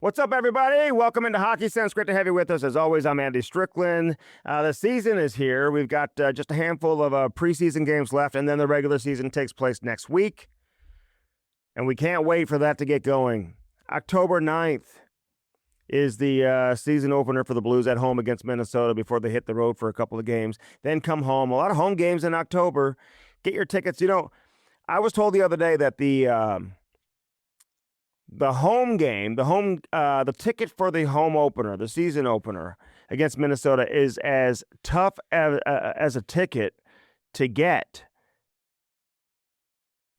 What's up, everybody? Welcome into Hockey Sense. Great to have you with us. As always, I'm Andy Strickland. The season is here. We've got just a handful of preseason games left, and then the regular season takes place next week. And we can't wait for that to get going. October 9th is the season opener for the Blues at home against Minnesota before they hit the road for a couple of games. Then come home. A lot of home games in October. Get your tickets. You know, I was told the other day that the home game, the ticket for the home opener, the season opener against Minnesota is as tough as a ticket to get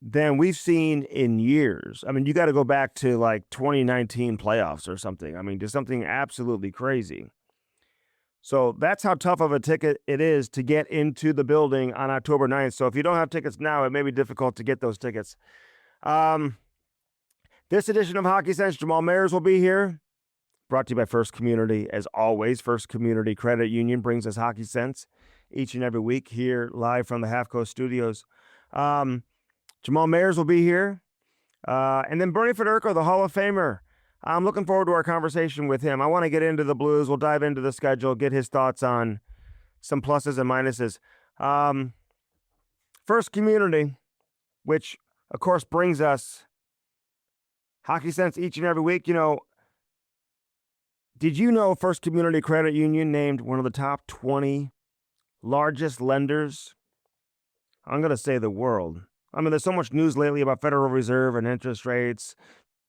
than we've seen in years. I mean, you got to go back to like 2019 playoffs or something. I mean, just something absolutely crazy. So that's how tough of a ticket it is to get into the building on October 9th. So if you don't have tickets now, it may be difficult to get those tickets. This edition of Hockey Sense, Jamal Mayers will be here. Brought to you by First Community. As always, First Community Credit Union brings us Hockey Sense each and every week here live from the Half Coast Studios. Jamal Mayers will be here. And then Bernie Federko, the Hall of Famer. I'm looking forward to our conversation with him. I want to get into the Blues. We'll dive into the schedule, get his thoughts on some pluses and minuses. First Community, which, of course, brings us Hockey Sense each and every week. You know, did you know First Community Credit Union named one of the top 20 largest lenders? I'm going to say the world. I mean, there's so much news lately about Federal Reserve and interest rates.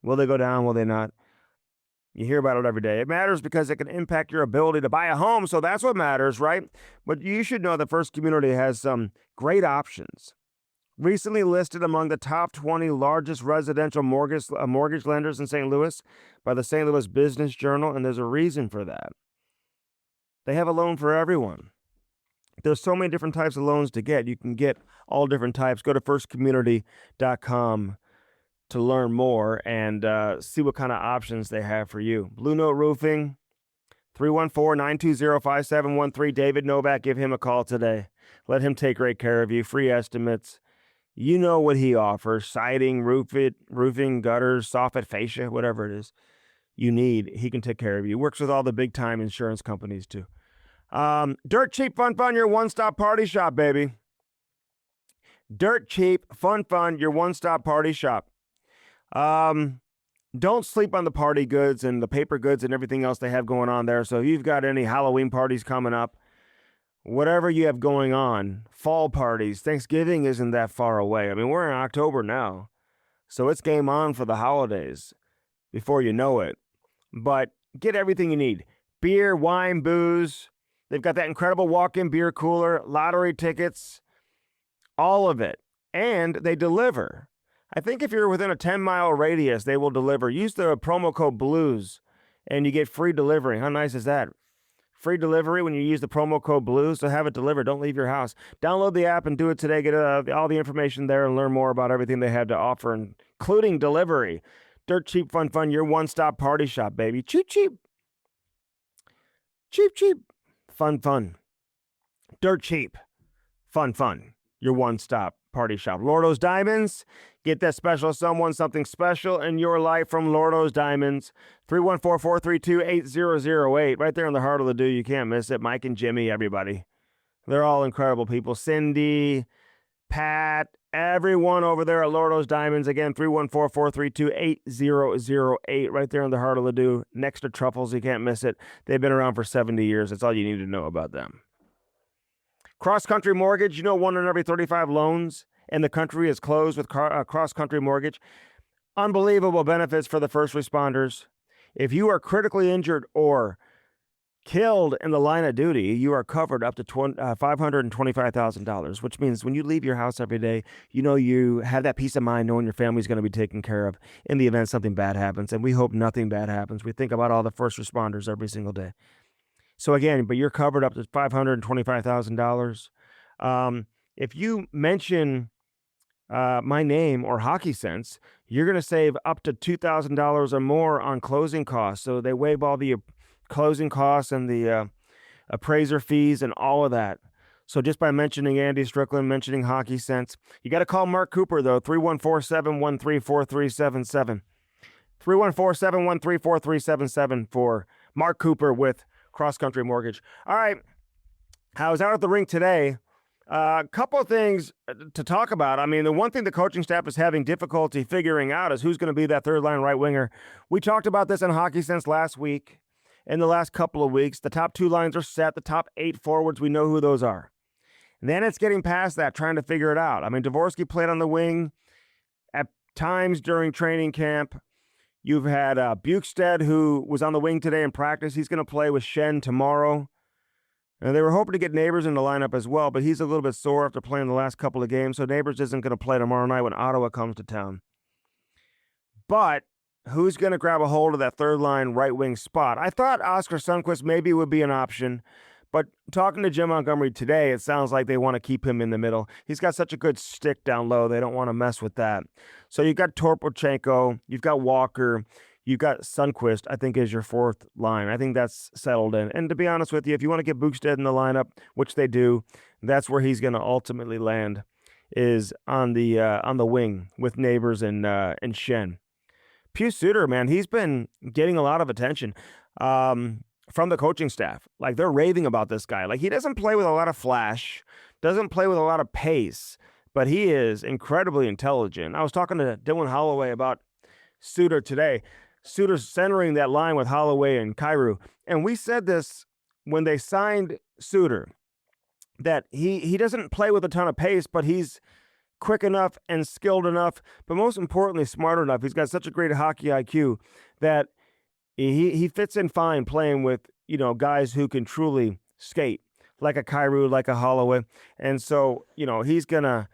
Will they go down? Will they not? You hear about it every day. It matters because it can impact your ability to buy a home, so that's what matters, right? But you should know that First Community has some great options. Recently listed among the top 20 largest residential mortgage lenders in St. Louis by the St. Louis Business Journal, and there's a reason for that. They have a loan for everyone. There's so many different types of loans to get. You can get all different types. Go to firstcommunity.com to learn more and see what kind of options they have for you. Blue Note Roofing, 314-920-5713. David Novak, give him a call today. Let him take great care of you. Free estimates. You know what he offers: siding, roofing, gutters, soffit, fascia, whatever it is you need. He can take care of you. Works with all the big time insurance companies too. Dirt Cheap Fun, your one-stop party shop, baby. Dirt Cheap Fun, your one-stop party shop. Don't sleep on the party goods and the paper goods and everything else they have going on there. So if you've got any Halloween parties coming up, whatever you have going on, fall parties, Thanksgiving isn't that far away. I mean, we're in October now, so it's game on for the holidays before you know it. But get everything you need: beer, wine, booze. They've got that incredible walk-in beer cooler, lottery tickets, all of it. And they deliver. I think if you're within a 10-mile radius, they will deliver. Use the promo code BLUES, and you get free delivery. How nice is that? Free delivery when you use the promo code BLUES to have it delivered. Don't leave your house. Download the app and do it today. Get all the information there and learn more about everything they have to offer, including delivery. Dirt Cheap Fun, your one-stop party shop, baby. Cheap. Fun. Dirt Cheap Fun, your one-stop party shop. Lordo's Diamonds. Get that special someone, something special in your life from Lordo's Diamonds. 314-432-8008. Right there in the heart of the do. You can't miss it. Mike and Jimmy, everybody. They're all incredible people. Cindy, Pat, everyone over there at Lordo's Diamonds. Again, 314-432-8008. Right there in the heart of the do. Next to Truffles. You can't miss it. They've been around for 70 years. That's all you need to know about them. Cross Country Mortgage. You know, 1 in every 35 loans in the country is closed with Cross Country Mortgage. Unbelievable benefits for the first responders. If you are critically injured or killed in the line of duty, you are covered up to $525,000, which means when you leave your house every day, you know you have that peace of mind knowing your family's going to be taken care of in the event something bad happens. And we hope nothing bad happens. We think about all the first responders every single day. So again, but you're covered up to $525,000. If you mention my name or Hockey Sense, you're going to save up to $2,000 or more on closing costs. So they waive all the closing costs and the appraiser fees and all of that. So just by mentioning Andy Strickland, mentioning Hockey Sense, you got to call Mark Cooper, though, 314-713-4377. 314-713-4377 for Mark Cooper with Cross Country Mortgage. All right. I was out at the rink today. A couple of things to talk about. I mean, the one thing the coaching staff is having difficulty figuring out is who's going to be that third line right winger. We talked about this in Hockey Sense last week. In the last couple of weeks, the top 2 lines are set. The top 8 forwards, we know who those are. And then it's getting past that, trying to figure it out. I mean, Dvorsky played on the wing at times during training camp. You've had Bukestad, who was on the wing today in practice. He's going to play with Schenn tomorrow. And they were hoping to get Neighbors in the lineup as well, but he's a little bit sore after playing the last couple of games, so Neighbors isn't going to play tomorrow night when Ottawa comes to town. But who's going to grab a hold of that third line right wing spot? I thought Oscar Sundqvist maybe would be an option, but talking to Jim Montgomery today, it sounds like they want to keep him in the middle. He's got such a good stick down low, they don't want to mess with that. So you've got Torpochenko, you've got Walker, you've got Sundqvist, I think, is your fourth line. I think that's settled in. And to be honest with you, if you want to get Bukestad in the lineup, which they do, that's where he's going to ultimately land, is on the wing with Neighbors and Schenn. Pius Suter, man, he's been getting a lot of attention from the coaching staff. Like, they're raving about this guy. Like, he doesn't play with a lot of flash, doesn't play with a lot of pace, but he is incredibly intelligent. I was talking to Dylan Holloway about Suter today. Suter's centering that line with Holloway and Kyrou. And we said this when they signed Suter, that he doesn't play with a ton of pace, but he's quick enough and skilled enough, but most importantly, smart enough. He's got such a great hockey IQ that he fits in fine playing with, guys who can truly skate, like a Kyrou, like a Holloway. And so, he's going to,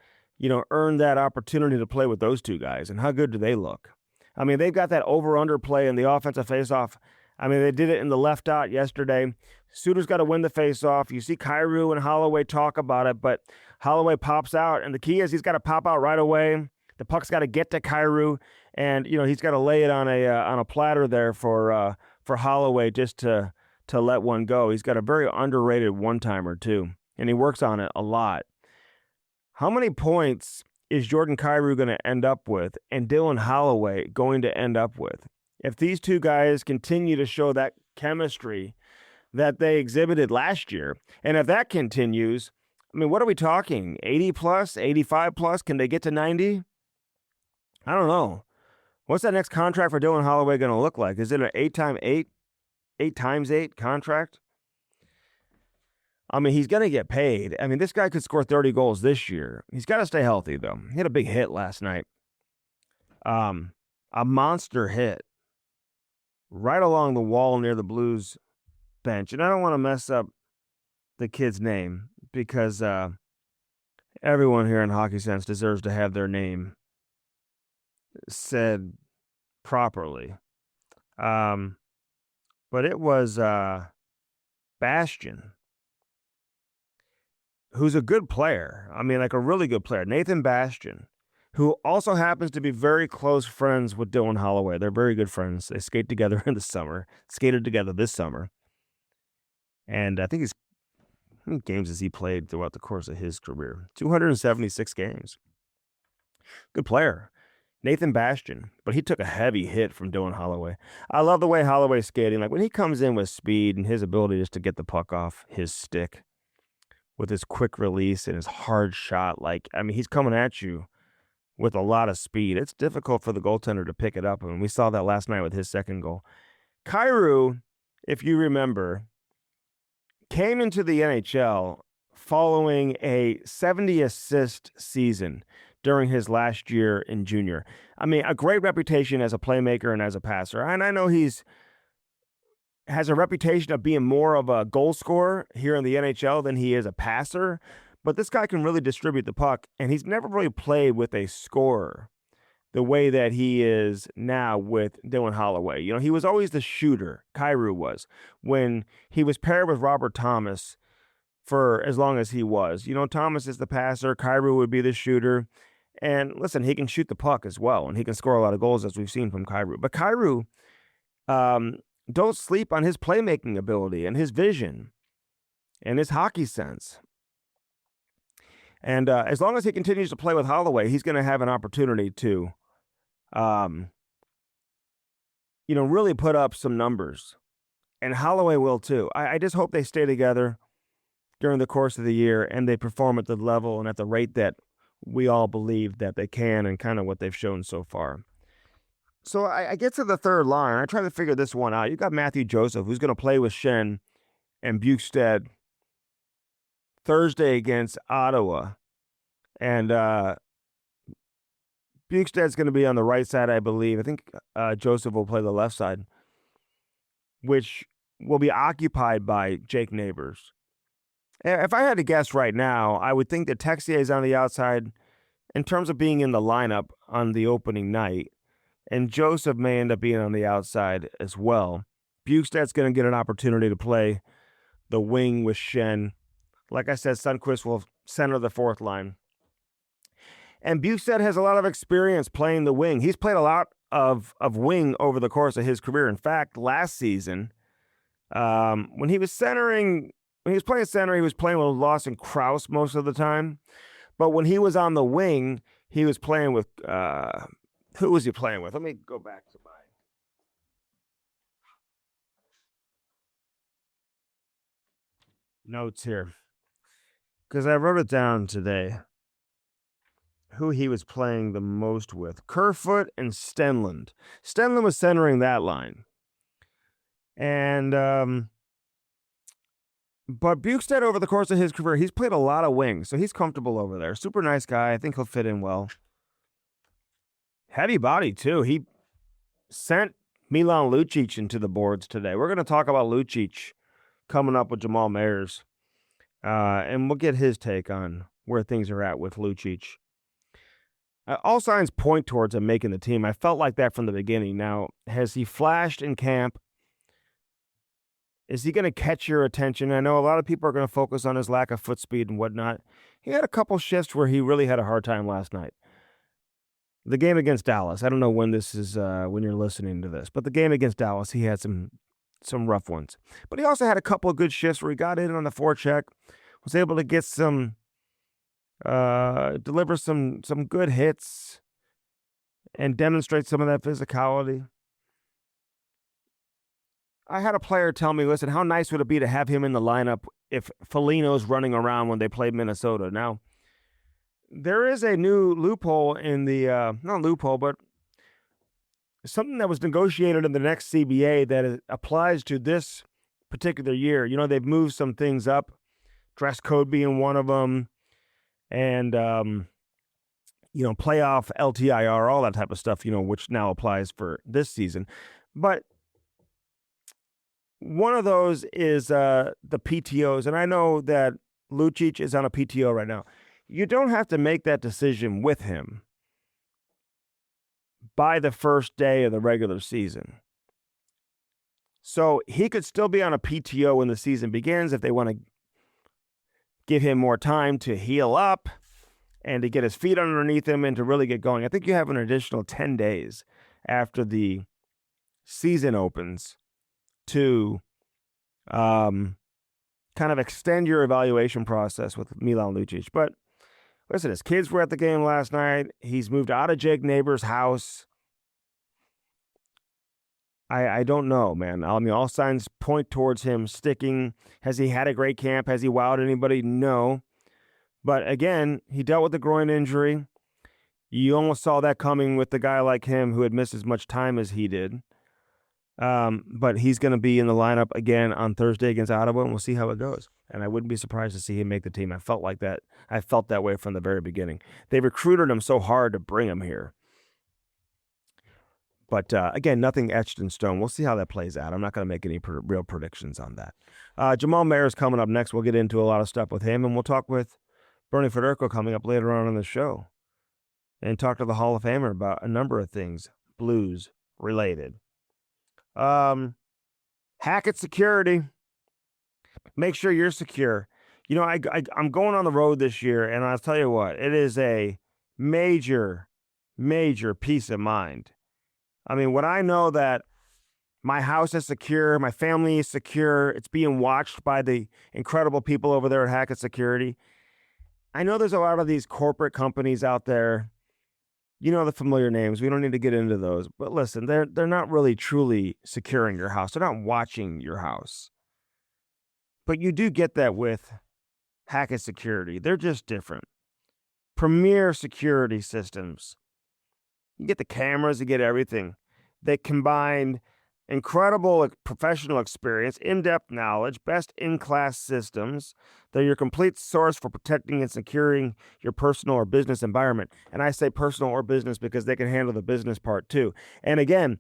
earn that opportunity to play with those two guys. And how good do they look? I mean, they've got that over-under play in the offensive faceoff. I mean, they did it in the left dot yesterday. Suter's got to win the faceoff. You see Kyrou and Holloway talk about it, but Holloway pops out, and the key is he's got to pop out right away. The puck's got to get to Kyrou, and he's got to lay it on a platter there for Holloway just to let one go. He's got a very underrated one-timer too, and he works on it a lot. How many points is Jordan Kyrou going to end up with, and Dylan Holloway going to end up with? If these two guys continue to show that chemistry that they exhibited last year, and if that continues, I mean, what are we talking? 80 plus, 85 plus? Can they get to 90? I don't know. What's that next contract for Dylan Holloway going to look like? Is it an 8 times 8 contract? I mean, he's going to get paid. I mean, this guy could score 30 goals this year. He's got to stay healthy, though. He had a big hit last night. A monster hit right along the wall near the Blues bench. And I don't want to mess up the kid's name because everyone here in Hockey Sense deserves to have their name said properly. But it was Bastian, who's a good player. I mean, like a really good player. Nathan Bastian, who also happens to be very close friends with Dylan Holloway. They're very good friends. They skate together in the summer, skated together this summer. And I think how many games has he played throughout the course of his career? 276 games. Good player. Nathan Bastian, but he took a heavy hit from Dylan Holloway. I love the way Holloway's skating. Like when he comes in with speed and his ability just to get the puck off his stick with his quick release and his hard shot. Like, I mean, he's coming at you with a lot of speed. It's difficult for the goaltender to pick it up. And we saw that last night with his second goal. Kyrou, if you remember, came into the NHL following a 70-assist season during his last year in junior. I mean, a great reputation as a playmaker and as a passer. And I know has a reputation of being more of a goal scorer here in the NHL than he is a passer. But this guy can really distribute the puck, and he's never really played with a scorer the way that he is now with Dylan Holloway. You know, he was always the shooter, Kyrou was, when he was paired with Robert Thomas for as long as he was. You know, Thomas is the passer, Kyrou would be the shooter. And listen, he can shoot the puck as well, and he can score a lot of goals, as we've seen from Kyrou. But Kyrou, don't sleep on his playmaking ability and his vision and his hockey sense. And as long as he continues to play with Holloway, he's going to have an opportunity to really put up some numbers. And Holloway will too. I just hope they stay together during the course of the year and they perform at the level and at the rate that we all believe that they can and kind of what they've shown so far. So I get to the third line. I try to figure this one out. You got Matthew Joseph, who's going to play with Shen and Bukestad Thursday against Ottawa. And Bukestad's going to be on the right side, I believe. I think Joseph will play the left side, which will be occupied by Jake Neighbors. If I had to guess right now, I would think that Texier is on the outside in terms of being in the lineup on the opening night, and Joseph may end up being on the outside as well. Bukestad's going to get an opportunity to play the wing with Shen. Like I said, Sundqvist will center the fourth line. And Bukestad has a lot of experience playing the wing. He's played a lot of wing over the course of his career. In fact, last season, when he was playing center, he was playing with Lawson Krause most of the time. But when he was on the wing, he was playing with who was he playing with? Let me go back to my notes here, because I wrote it down today. Who he was playing the most with. Kerfoot and Stenlund. Stenlund was centering that line. And but Bukestad, over the course of his career, he's played a lot of wings, so he's comfortable over there. Super nice guy. I think he'll fit in well. Heavy body, too. He sent Milan Lucic into the boards today. We're going to talk about Lucic coming up with Jamal Mayers, and we'll get his take on where things are at with Lucic. All signs point towards him making the team. I felt like that from the beginning. Now, has he flashed in camp? Is he going to catch your attention? I know a lot of people are going to focus on his lack of foot speed and whatnot. He had a couple shifts where he really had a hard time last night. The game against Dallas, I don't know when this is, when you're listening to this, but the game against Dallas, he had some rough ones. But he also had a couple of good shifts where he got in on the forecheck, was able to get deliver some good hits and demonstrate some of that physicality. I had a player tell me, listen, how nice would it be to have him in the lineup if Foligno's running around when they played Minnesota? Now, there is a new loophole in the, not loophole, but something that was negotiated in the next CBA that applies to this particular year. They've moved some things up, dress code being one of them, and, playoff LTIR, all that type of stuff, which now applies for this season. But one of those is the PTOs, and I know that Lucic is on a PTO right now. You don't have to make that decision with him by the first day of the regular season. So he could still be on a PTO when the season begins if they want to give him more time to heal up and to get his feet underneath him and to really get going. I think you have an additional 10 days after the season opens to kind of extend your evaluation process with Milan Lucic. But listen, his kids were at the game last night. He's moved out of Jake Neighbors' house. I don't know, man. I mean, all signs point towards him sticking. Has he had a great camp? Has he wowed anybody? No. But again, he dealt with a groin injury. You almost saw that coming with the guy like him who had missed as much time as he did. But he's going to be in the lineup again on Thursday against Ottawa, and we'll see how it goes. And I wouldn't be surprised to see him make the team. I felt like that. I felt that way from the very beginning. They recruited him so hard to bring him here. But again, nothing etched in stone. We'll see how that plays out. I'm not going to make any real predictions on that. Jamal Mayers coming up next. We'll get into a lot of stuff with him, and we'll talk with Bernie Federko coming up later on in the show and talk to the Hall of Famer about a number of things Blues related. Hackett security. Make sure you're secure. I'm going on the road this year, and I'll tell you what, it is a major, major peace of mind. I mean, when I know that my house is secure, my family is secure, it's being watched by the incredible people over there at Hackett Security. I know there's a lot of these corporate companies out there, You know the familiar names. We don't need to get into those. But listen, they're not really truly securing your house. They're not watching your house. But you do get that with Hackett Security. They're just different. Premier security systems. You get the cameras, you get everything. They combine incredible professional experience, in-depth knowledge, best-in-class systems. They're your complete source for protecting and securing your personal or business environment. And I say personal or business because they can handle the business part too. And again,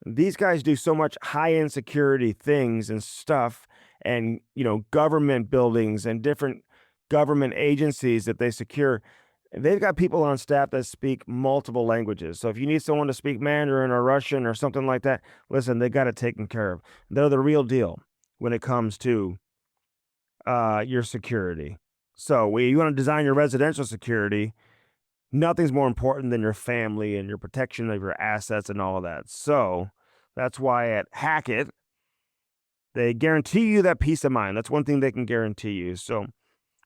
these guys do so much high-end security things and stuff, and government buildings and different government agencies that they secure. They've got people on staff that speak multiple languages. So if you need someone to speak Mandarin or Russian or something like that, listen, they got it taken care of. They're the real deal when it comes to your security. So when you want to design your residential security, nothing's more important than your family and your protection of your assets and all of that. So that's why at Hackett, they guarantee you that peace of mind. That's one thing they can guarantee you. So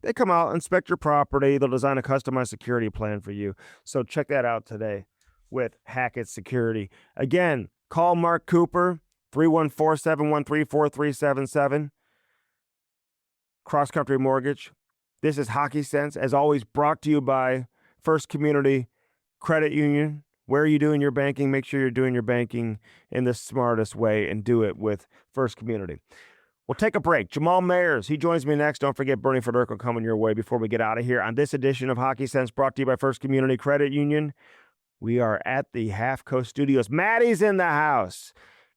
they come out, inspect your property. They'll design a customized security plan for you. So check that out today with Hackett Security. Again, call Mark Cooper, 314-713-4377. Cross Country Mortgage. This is Hockey Sense, as always, brought to you by First Community Credit Union. Where are you doing your banking? Make sure you're doing your banking in the smartest way and do it with First Community. We'll take a break. Jamal Mayers, he joins me next. Don't forget Bernie Federko coming your way before we get out of here on this edition of Hockey Sense, brought to you by First Community Credit Union. We are at the Half Coast Studios. Maddie's in the house.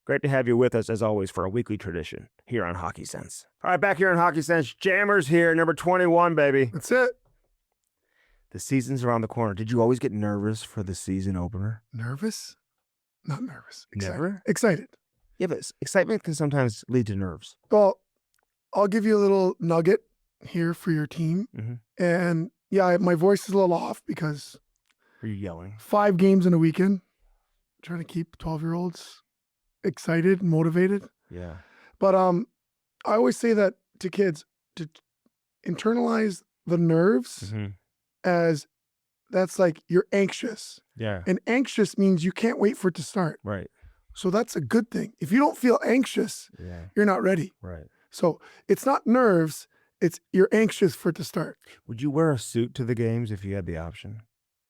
Great to have you with us, as always, for a weekly tradition here on Hockey Sense. All right, back here on Hockey Sense, Jammers here, number 21, baby. That's it. The season's around the corner. Did you always get nervous for the season opener? Nervous? Not nervous. Excited. Never? Excited. Yeah, but excitement can sometimes lead to nerves. Well, I'll give you a little nugget here for your team. Mm-hmm. And yeah, my voice is a little off because Are you yelling? 5 games in a weekend. Trying to keep 12-year-olds excited and motivated. Yeah. But I always say that to kids, to internalize the nerves as that's like you're anxious. Yeah. And anxious means you can't wait for it to start. Right. So that's a good thing. If you don't feel anxious, you're not ready. Right. So it's not nerves, it's you're anxious for it to start. Would you wear a suit to the games if you had the option?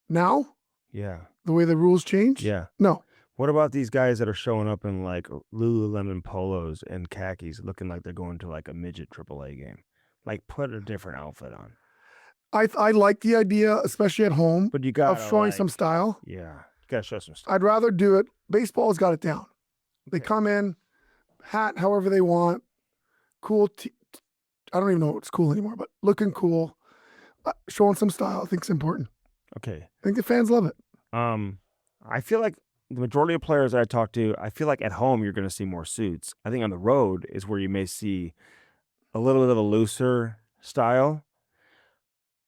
Now, Yeah. the way the rules change? Yeah. No. What about these guys that are showing up in like Lululemon polos and khakis looking like they're going to like a midget AAA game? Like put a different outfit on. I like the idea, especially at home, But you got of showing some style. Yeah. You got to show some style. I'd rather do it. Baseball's got it down. They come in, hat however they want, cool. I don't even know what's cool anymore, but looking cool, showing some style, I think is important. Okay. I think the fans love it. I feel like the majority of players I talk to, I feel like at home you're going to see more suits. I think on the road is where you may see a little bit of a looser style.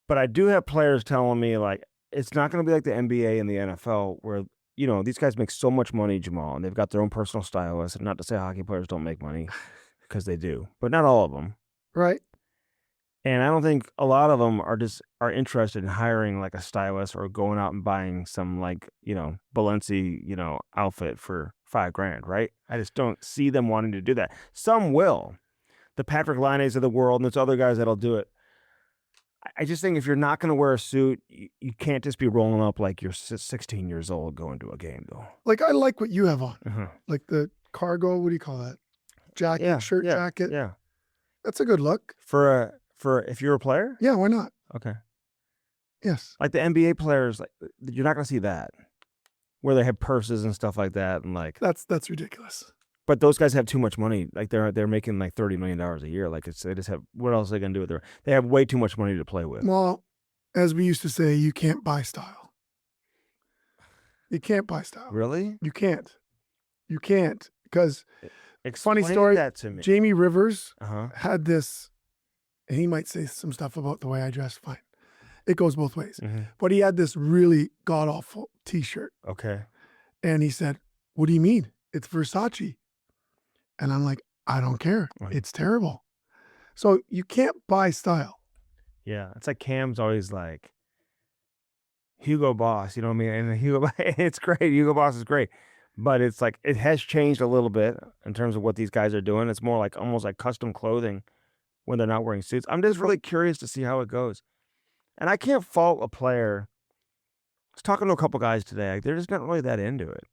But I do have players telling me like it's not going to be like the NBA and the NFL where, these guys make so much money, Jamal, and they've got their own personal stylists. And not to say hockey players don't make money, because they do, but not all of them. Right. And I don't think a lot of them are interested in hiring like a stylist or going out and buying some like, Balenci, outfit for $5,000, right? I just don't see them wanting to do that. Some will. The Patrick Laines of the world, and there's other guys that'll do it. I just think if you're not going to wear a suit, you can't just be rolling up like you're 16 years old going to a game, though. Like I like what you have on. Like the cargo, what do you call that? Jacket, shirt jacket. Yeah. That's a good look. For if you're a player? Yeah, why not? Okay. Yes. Like the NBA players, like you're not going to see that. Where they have purses and stuff like that, and like that's ridiculous. But those guys have too much money. Like they're making like $30 million a year. Like they just have, what else are they gonna do with their? They have way too much money to play with. Well, as we used to say, you can't buy style. You can't buy style. Really? You can't. You can't because Explain funny story. That to me. Jamie Rivers Uh-huh. had this, and he might say some stuff about the way I dress. Fine, it goes both ways. Mm-hmm. But he had this really god awful T-shirt. Okay. And he said, "What do you mean? It's Versace." And I'm like, I don't care. Right. It's terrible. So you can't buy style. Yeah. It's like Cam's always like, Hugo Boss, you know what I mean? And Hugo, it's great. Hugo Boss is great, but it's like it has changed a little bit in terms of what these guys are doing. It's more like almost like custom clothing when they're not wearing suits. I'm just really curious to see how it goes, and I can't fault a player. I was talking to a couple guys today. Like, they're just not really that into it,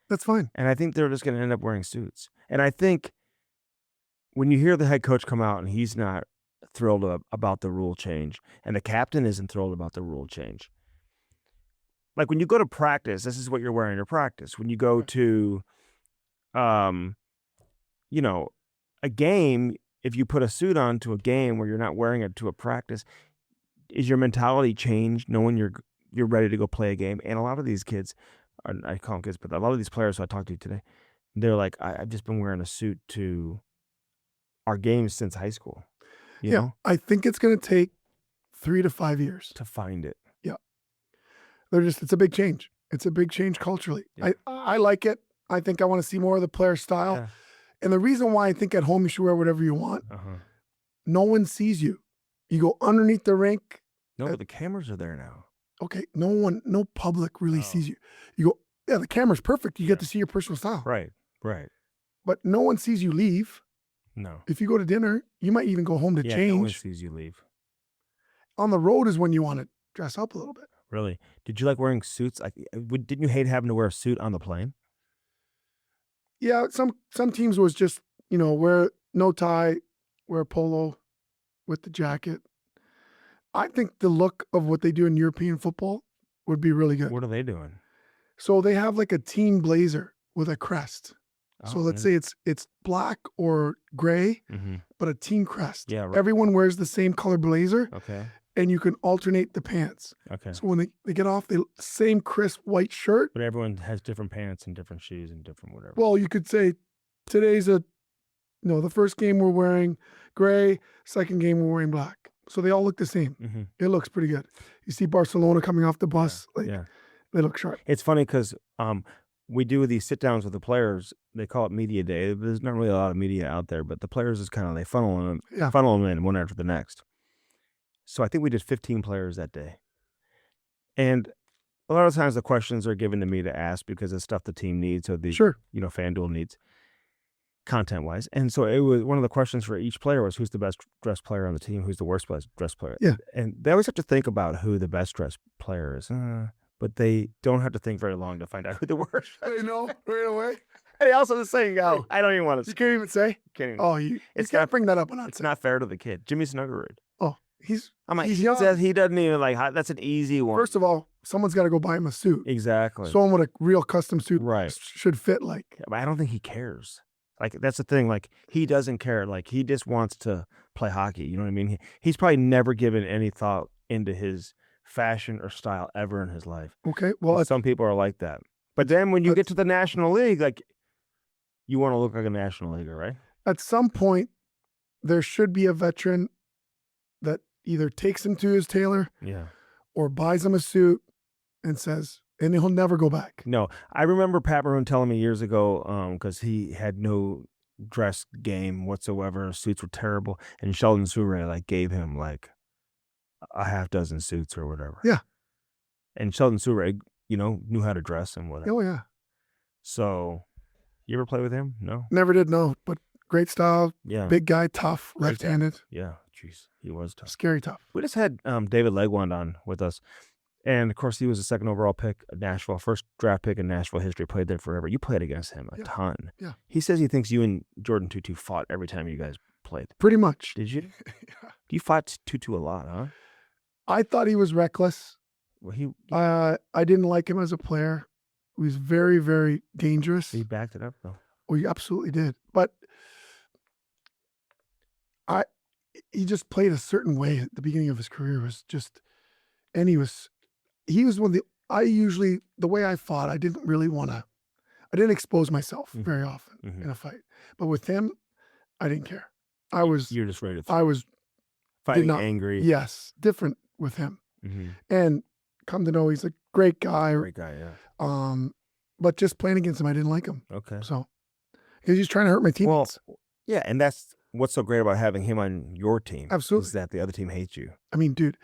That's fine. and I think they're just going to end up wearing suits. And I think when you hear the head coach come out and he's not thrilled about the rule change, and the captain isn't thrilled about the rule change. Like when you go to practice, this is what you're wearing to practice. When you go to, you know, a game, if you put a suit on to a game where you're not wearing it to a practice, is your mentality changed knowing you're ready to go play a game? And a lot of these kids, I call them kids, but a lot of these players who I talked to today, they're like, I've just been wearing a suit to our games since high school. You know, I think it's going to take 3 to 5 years to find it. it's a big change. It's a big change culturally. Yeah. I like it. I think I want to see more of the player style. Yeah. And the reason why I think at home you should wear whatever you want, no one sees you. You go underneath the rink. No, but the cameras are there now. Okay, no public really sees you. You go, yeah, the camera's perfect. You get to see your personal style. Right. But no one sees you leave. No. If you go to dinner, you might even go home to change. No one sees you leave. On the road is when you want to dress up a little bit. Really? Did you like wearing suits? Like, didn't you hate having to wear a suit on the plane? Yeah, some teams was just, wear no tie, wear a polo with the jacket. I think the look of what they do in European football would be really good. What are they doing? So they have like a team blazer with a crest. So let's say it's black or gray, but a team crest. Yeah, right. Everyone wears the same color blazer. Okay. And you can alternate the pants. Okay. So when they get off, same crisp white shirt. But everyone has different pants and different shoes and different whatever. Well, you could say today's the first game we're wearing gray, second game we're wearing black. So they all look the same. It looks pretty good. You see Barcelona coming off the bus, they look sharp. It's funny because we do these sit downs with the players. They call it media day. There's not really a lot of media out there, but the players is kind of, they funnel them in one after the next. So I think we did 15 players that day. And a lot of times the questions are given to me to ask because it's stuff the team needs or the FanDuel needs content-wise. And so it was one of the questions for each player was who's the best dressed player on the team, who's the worst dressed player. Yeah. And they always have to think about who the best dressed player is. But they don't have to think very long to find out who the worst. I know, right away. And also the saying, I don't even want to. You can't even say? Can't even. Oh, you can't bring that up. It's not fair to the kid. Jimmy Snuggerud. Oh, he's young. He doesn't even that's an easy one. First of all, someone's got to go buy him a suit. Exactly. Someone with a real custom suit should fit like. Yeah, but I don't think he cares. Like, that's the thing. Like, he doesn't care. Like, he just wants to play hockey. You know what I mean? He's probably never given any thought into his fashion or style ever in his life. Okay. Well, some people are like that. But then when you get to the National League, like, you want to look like a National Leaguer, right? At some point, there should be a veteran that either takes him to his tailor or buys him a suit and says, and he'll never go back. No. I remember Pat Maroon telling me years ago, because he had no dress game whatsoever. Suits were terrible. And Sheldon Souray, gave him, a half dozen suits or whatever. Yeah. And Sheldon Souray, knew how to dress and whatever. Oh, yeah. So, you ever play with him? No? Never did, no. But great style. Yeah. Big guy, tough, left-handed. Yeah. Jeez. He was tough. Scary tough. We just had David Legwand on with us. And, of course, he was the second overall pick at Nashville, first draft pick in Nashville history, played there forever. You played against him a ton. Yeah. He says he thinks you and Jordan Tutu fought every time you guys played. Pretty much. Did you? You fought Tutu a lot, huh? I thought he was reckless. Well, I didn't like him as a player. He was very, very dangerous. He backed it up, though. Oh, he absolutely did. But he just played a certain way at the beginning of his career. And he was one of the way I fought, I didn't expose myself very often in a fight. But with him, I didn't care. You're just ready to I was fighting angry. Yes, different with him. And come to know he's a great guy. Great guy, yeah. But just playing against him, I didn't like him. Okay. So, because he's trying to hurt my teammates. Well, yeah, and that's what's so great about having him on your team. Absolutely. Is that the other team hates you. I mean, dude,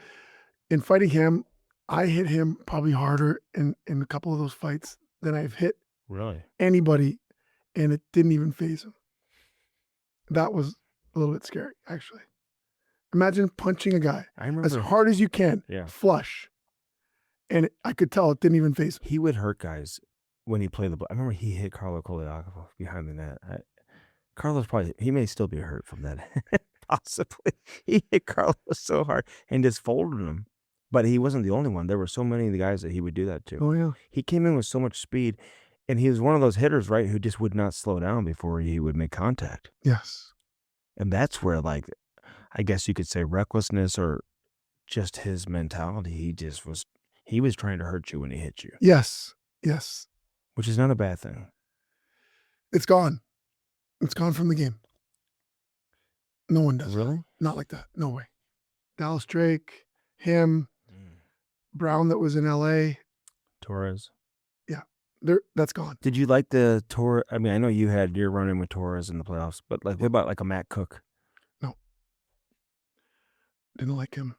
in fighting him, I hit him probably harder in a couple of those fights than I've hit Really? anybody, and it didn't even faze him. That was a little bit scary, actually. Imagine punching a guy I as remember. hard as you can, Yeah. flush, and I could tell it didn't even faze him. He would hurt guys when he played I remember he hit Carlo Koliakov behind the net. Carlos he may still be hurt from that. Possibly. He hit Carlos so hard and just folded him. But he wasn't the only one. There were so many of the guys that he would do that to. Oh, yeah. He came in with so much speed, and he was one of those hitters, right, who just would not slow down before he would make contact. Yes. And that's where, like, I guess you could say recklessness or just his mentality. He was trying to hurt you when he hit you. Yes. Yes. Which is not a bad thing. It's gone. It's gone from the game. No one does. Really? That. Not like that. No way. Dallas Drake, him, Brown that was in LA. Torres. Yeah. That's gone. Did you like the Torres? I mean, I know you had your run-in with Torres in the playoffs, but like, what about like a Matt Cook? No. Didn't like him.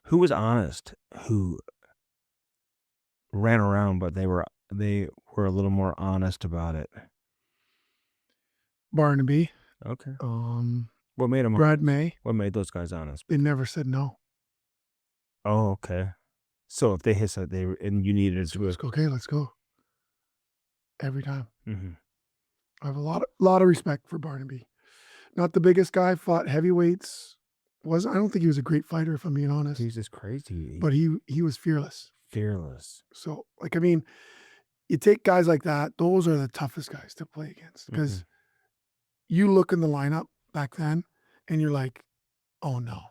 Who was honest? Who ran around, but they were a little more honest about it. Barnaby. Okay. What made them? Brad May. What made those guys honest? They never said no. Oh, okay. So if they hit something, and you needed to, okay, let's go. Every time. Mm-hmm. I have a lot of respect for Barnaby. Not the biggest guy. Fought heavyweights. I don't think he was a great fighter, if I'm being honest. He's just crazy. But he was fearless. Fearless. So, like, I mean, you take guys like that, those are the toughest guys to play against. Because you look in the lineup back then, and you're like, oh, no.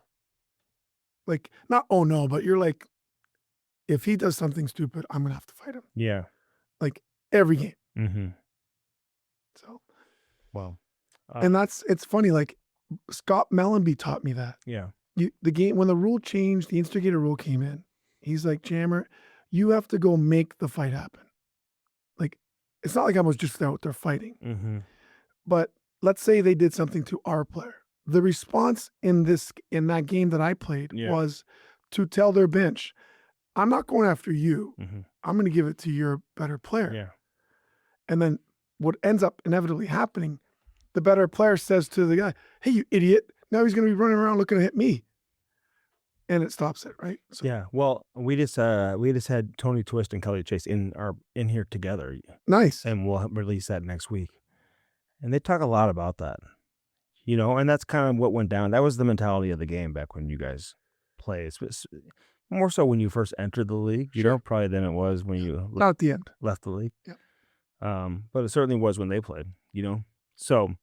Like, not oh, no, but you're like, if he does something stupid, I'm going to have to fight him. Yeah. Like, every game. Mm-hmm. So. Well. And it's funny, like, Scott Mellenby taught me that. Yeah. The game, when the rule changed, the instigator rule came in. He's like, Jammer, you have to go make the fight happen. Like, it's not like I was just out there fighting. Mm-hmm. But let's say they did something to our player. The response in that game that I played was to tell their bench, I'm not going after you. Mm-hmm. I'm going to give it to your better player. Yeah. And then what ends up inevitably happening, the better player says to the guy, hey, you idiot. Now he's going to be running around looking to hit me. And it stops it, right? So, yeah. Well, we just had Tony Twist and Kelly Chase in here together. Nice. And we'll release that next week. And they talk a lot about that. You know, and that's kind of what went down. That was the mentality of the game back when you guys played. More so when you first entered the league, you know, probably than it was when you not at the end left the league. Yeah. But it certainly was when they played, you know. So,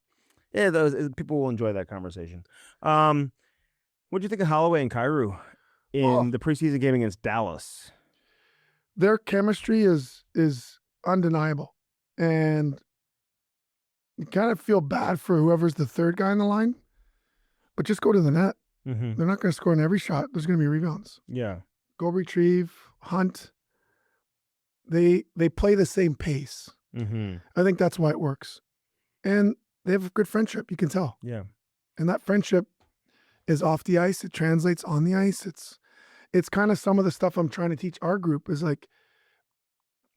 yeah, people will enjoy that conversation. What do you think of Holloway and Kyrou in the preseason game against Dallas? Their chemistry is undeniable, and you kind of feel bad for whoever's the third guy in the line, but just go to the net. Mm-hmm. They're not going to score in every shot. There's going to be rebounds. Yeah. Go retrieve, hunt. They play the same pace. Mm-hmm. I think that's why it works. And they have a good friendship, you can tell. Yeah. And that friendship is off the ice. It translates on the ice. It's kind of some of the stuff I'm trying to teach our group is like,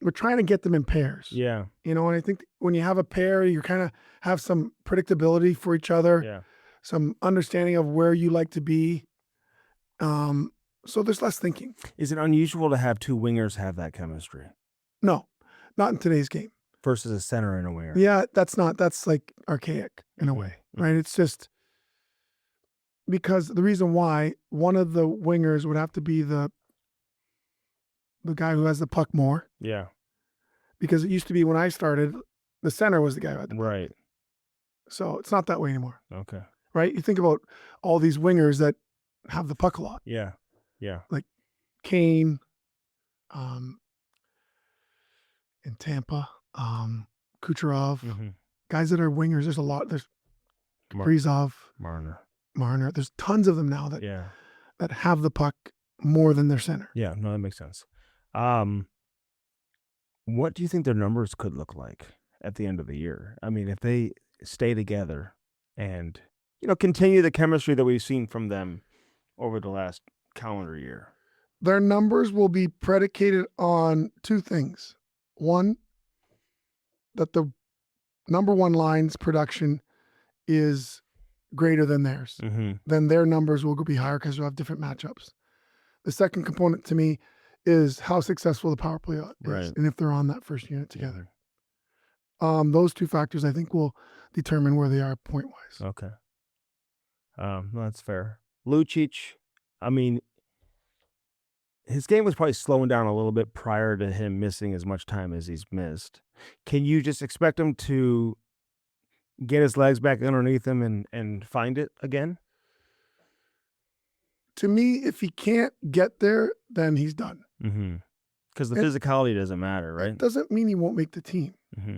we're trying to get them in pairs. Yeah. You know, and I think when you have a pair, you kind of have some predictability for each other. Yeah. Some understanding of where you like to be. So there's less thinking. Is it unusual to have two wingers have that chemistry? No, not in today's game. Versus a center and a winger. Yeah, that's like archaic in a way, right? It's just because the reason why one of the wingers would have to be the guy who has the puck more. Yeah. Because it used to be when I started, the center was the guy who had the puck. Right. So it's not that way anymore. Okay. Right? You think about all these wingers that have the puck a lot. Yeah. Yeah. Like Kane, in Tampa, Kucherov, guys that are wingers. There's a lot. There's Kaprizov, Marner. There's tons of them now that have the puck more than their center. Yeah, no, that makes sense. What do you think their numbers could look like at the end of the year? I mean, if they stay together and, you know, continue the chemistry that we've seen from them over the last calendar year. Their numbers will be predicated on two things. One, that the number one line's production is greater than theirs. Mm-hmm. Then their numbers will be higher because you'll have different matchups. The second component to me is how successful the power play is, Right. and if they're on that first unit together. Those two factors, I think, will determine where they are point-wise. Okay. That's fair. Lucic, I mean, his game was probably slowing down a little bit prior to him missing as much time as he's missed. Can you just expect him to get his legs back underneath him and find it again? To me, if he can't get there, then he's done. Mm-hmm. Because the physicality doesn't matter, right? It doesn't mean he won't make the team. Mm-hmm.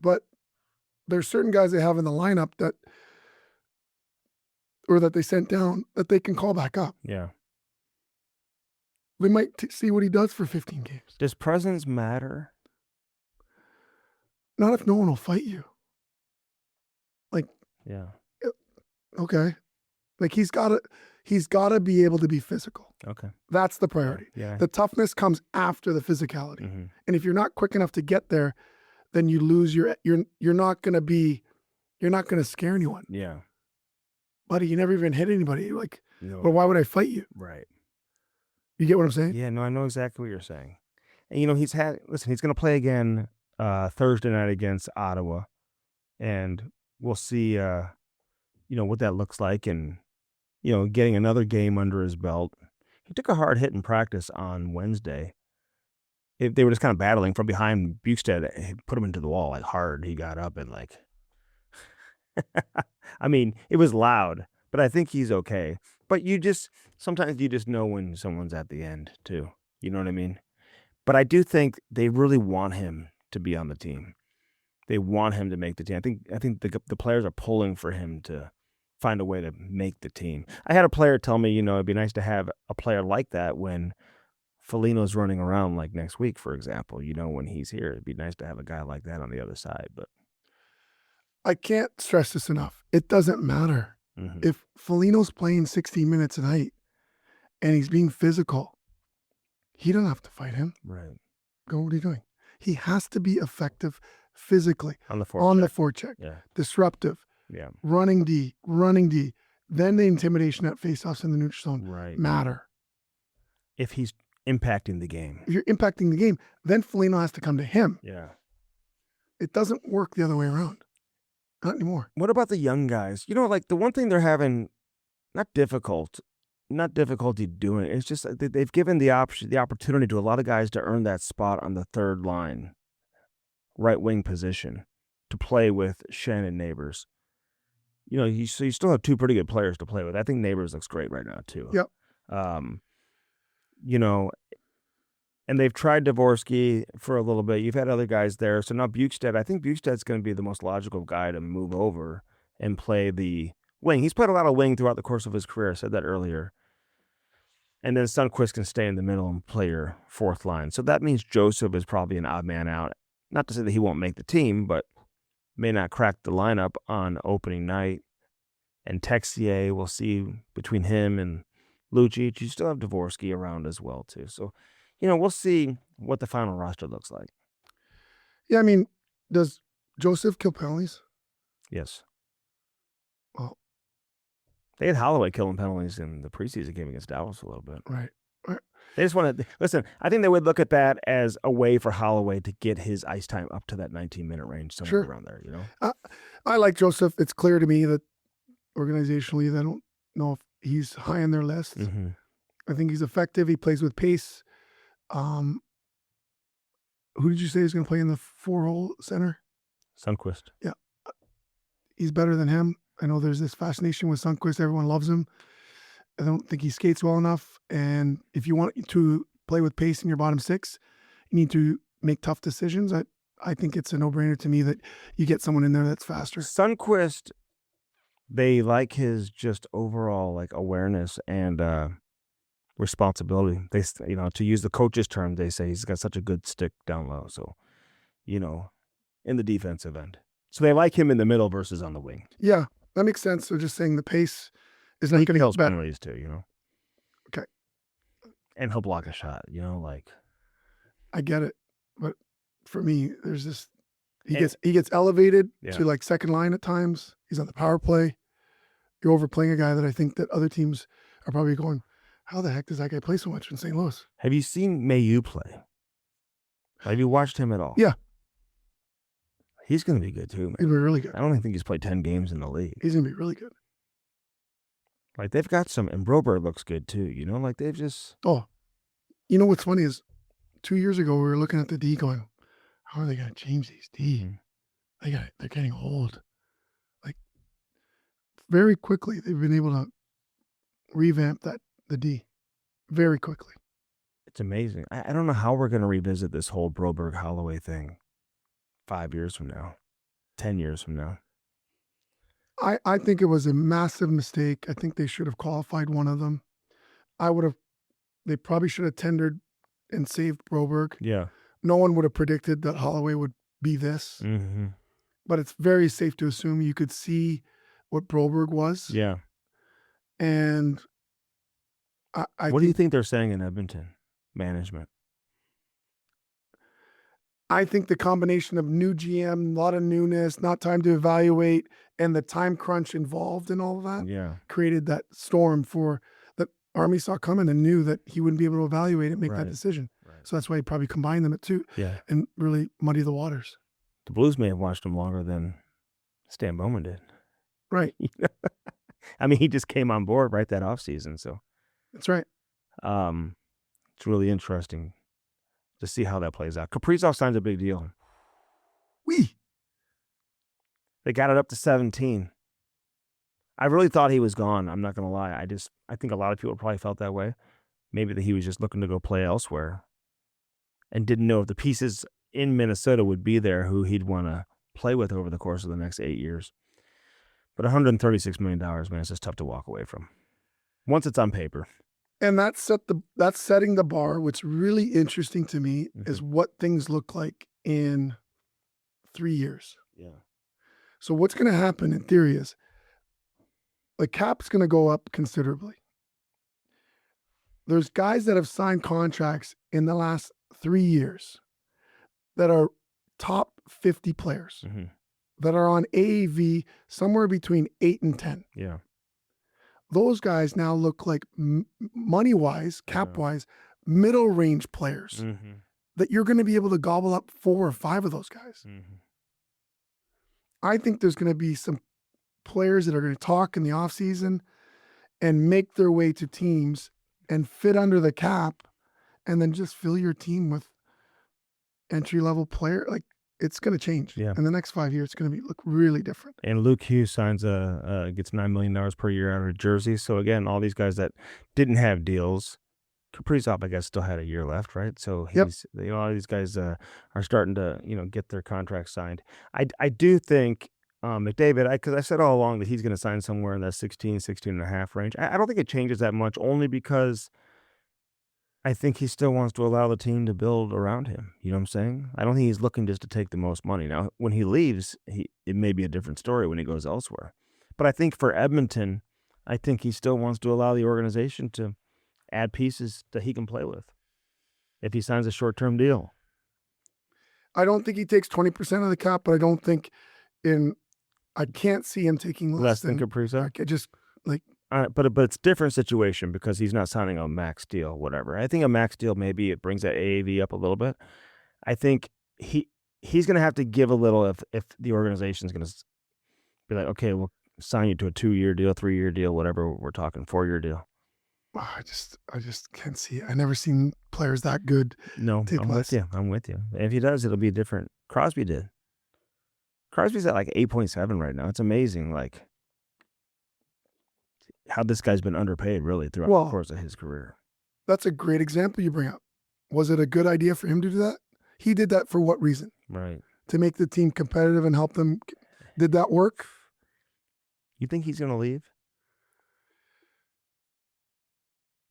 But there's certain guys they have in the lineup that they sent down that they can call back up. Yeah. We might see what he does for 15 games. Does presence matter? Not if no one will fight you. Yeah. Okay. Like he's got to be able to be physical. Okay. That's the priority. Yeah. The toughness comes after the physicality. Mm-hmm. And if you're not quick enough to get there, then you lose you're not going to scare anyone. Yeah. Buddy, you never even hit anybody. Like, No. well, why would I fight you? Right. You get what I'm saying? Yeah, no, I know exactly what you're saying. And, he's going to play again Thursday night against Ottawa. And we'll see, what that looks like and, getting another game under his belt. He took a hard hit in practice on Wednesday. They were just kind of battling from behind. Bukestad put him into the wall like hard. He got up and like, I mean, it was loud, but I think he's okay. But sometimes you just know when someone's at the end too. You know what I mean? But I do think they really want him to be on the team. They want him to make the team. I think the players are pulling for him to find a way to make the team. I had a player tell me, it'd be nice to have a player like that when Foligno's running around like next week, for example. When he's here, it'd be nice to have a guy like that on the other side. But I can't stress this enough. It doesn't matter. mm-hmm. If Foligno's playing 16 minutes a night and he's being physical, he doesn't have to fight him. Right. Go, what are you doing? He has to be effective physically on the forecheck. Yeah. Disruptive. Yeah. Running D. Then the intimidation at faceoffs in the neutral zone matter. If he's impacting the game. If you're impacting the game, then Foligno has to come to him. Yeah. It doesn't work the other way around. Not anymore. What about the young guys? Like the one thing they're having, not difficulty doing, it's just that they've given the opportunity to a lot of guys to earn that spot on the third line, right wing position, to play with Shannon Neighbors. You still have two pretty good players to play with. I think Neighbors looks great right now too. Yep. And they've tried Dvorsky for a little bit. You've had other guys there. So now Bukestad, I think Bukestad's going to be the most logical guy to move over and play the wing. He's played a lot of wing throughout the course of his career. I said that earlier. And then Sundqvist can stay in the middle and play your fourth line. So that means Joseph is probably an odd man out. Not to say that he won't make the team, but may not crack the lineup on opening night. And Texier, we'll see between him and Lucic. You still have Dvorsky around as well, too. So, we'll see what the final roster looks like. Yeah, I mean, does Joseph kill penalties? Yes. Well, they had Holloway killing penalties in the preseason game against Dallas a little bit. Right. They just want to listen. I think they would look at that as a way for Holloway to get his ice time up to that 19-minute range, somewhere around there. I like Joseph. It's clear to me that organizationally, they don't know if he's high on their list. Mm-hmm. I think he's effective. He plays with pace. Who did you say is going to play in the 4-hole center? Sundqvist. Yeah. He's better than him. I know there's this fascination with Sundqvist. Everyone loves him. I don't think he skates well enough. And if you want to play with pace in your bottom six, you need to make tough decisions. I think it's a no-brainer to me that you get someone in there that's faster. Sundqvist, they like his just overall like awareness and responsibility. They, to use the coach's term, they say he's got such a good stick down low. So, in the defensive end. So they like him in the middle versus on the wing. Yeah, that makes sense. So just saying the pace is not going to kills get better. penalties too, Okay. And he'll block a shot, like. I get it, but for me, there's this. He And- gets elevated Yeah. to like second line at times. He's on the power play. You're overplaying a guy that I think that other teams are probably going, how the heck does that guy play so much in St. Louis? Have you seen Mayu play? Have you watched him at all? Yeah. He's going to be good too, man. He's gonna be really good. I don't even think he's played 10 games in the league. He's gonna be really good. Like, they've got some, and Broberg looks good too, like they've just. Oh, you know what's funny is 2 years ago we were looking at the D going, how are they gonna change these D? Mhm. They're getting old. Like very quickly they've been able to revamp the D very quickly. It's amazing. I don't know how we're going to revisit this whole Broberg Holloway thing 5 years from now, 10 years from now. I think it was a massive mistake. I think they should have qualified one of them. They probably should have tendered and saved Broberg. Yeah. No one would have predicted that Holloway would be this, Mm-hmm. but it's very safe to assume you could see what Broberg was. Yeah. And What do you think they're saying in Edmonton management? I think the combination of new GM, a lot of newness, not time to evaluate, and the time crunch involved in all of that Yeah. created that storm for that Army saw coming and knew that he wouldn't be able to evaluate and make that Right. decision. Right. So that's why he probably combined them at two Yeah. and really muddy the waters. The Blues may have watched him longer than Stan Bowman did. Right. I mean, he just came on board right that offseason. So That's right. it's really interesting to see how that plays out. Kaprizov signs a big deal. They got it up to 17. I really thought he was gone. I'm not going to lie. I think a lot of people probably felt that way. Maybe that he was just looking to go play elsewhere and didn't know if the pieces in Minnesota would be there who he'd want to play with over the course of the next 8 years. But $136 million, man, it's just tough to walk away from once it's on paper. And that's setting the bar. What's really interesting to me is what things look like in 3 years. Yeah. So what's going to happen in theory is the cap's going to go up considerably. There's guys that have signed contracts in the last 3 years that are top 50 players that are on AAV somewhere between 8 and 10. Yeah. Those guys now look like money-wise, cap-wise, middle-range players that you're going to be able to gobble up 4 or 5 of those guys. I think there's going to be some players that are going to talk in the offseason and make their way to teams and fit under the cap and then just fill your team with entry-level player. Like, it's going to change. Yeah. In the next 5 years, it's going to look really different. And Luke Hughes signs gets $9 million per year out of Jersey. So again, all these guys that didn't have deals, Kaprizov, I guess, still had a year left, right? So a lot of these guys are starting to get their contracts signed. I do think McDavid, because I said all along that he's going to sign somewhere in that 16 and a half range. I don't think it changes that much, only because I think he still wants to allow the team to build around him. You know what I'm saying? I don't think he's looking just to take the most money. Now, when he leaves, it may be a different story when he goes elsewhere. But I think for Edmonton, I think he still wants to allow the organization to add pieces that he can play with if he signs a short-term deal. I don't think he takes 20% of the cap, but I don't think I can't see him taking less than Kaprizov. I just like. But it's a different situation because he's not signing a max deal, whatever. I think a max deal, maybe it brings that AAV up a little bit. I think he's going to have to give a little if the organization's going to be like, okay, we'll sign you to a 2-year deal, 3-year deal, whatever we're talking, 4-year deal. I just can't see it. I've never seen players that good. No, I'm with you. If he does, it'll be different. Crosby did. Crosby's at like 8.7 right now. It's amazing, like how this guy's been underpaid really throughout the course of his career. That's a great example you bring up. Was it a good idea for him to do that? He did that for what reason? Right. To make the team competitive and help them. Did that work? You think he's going to leave?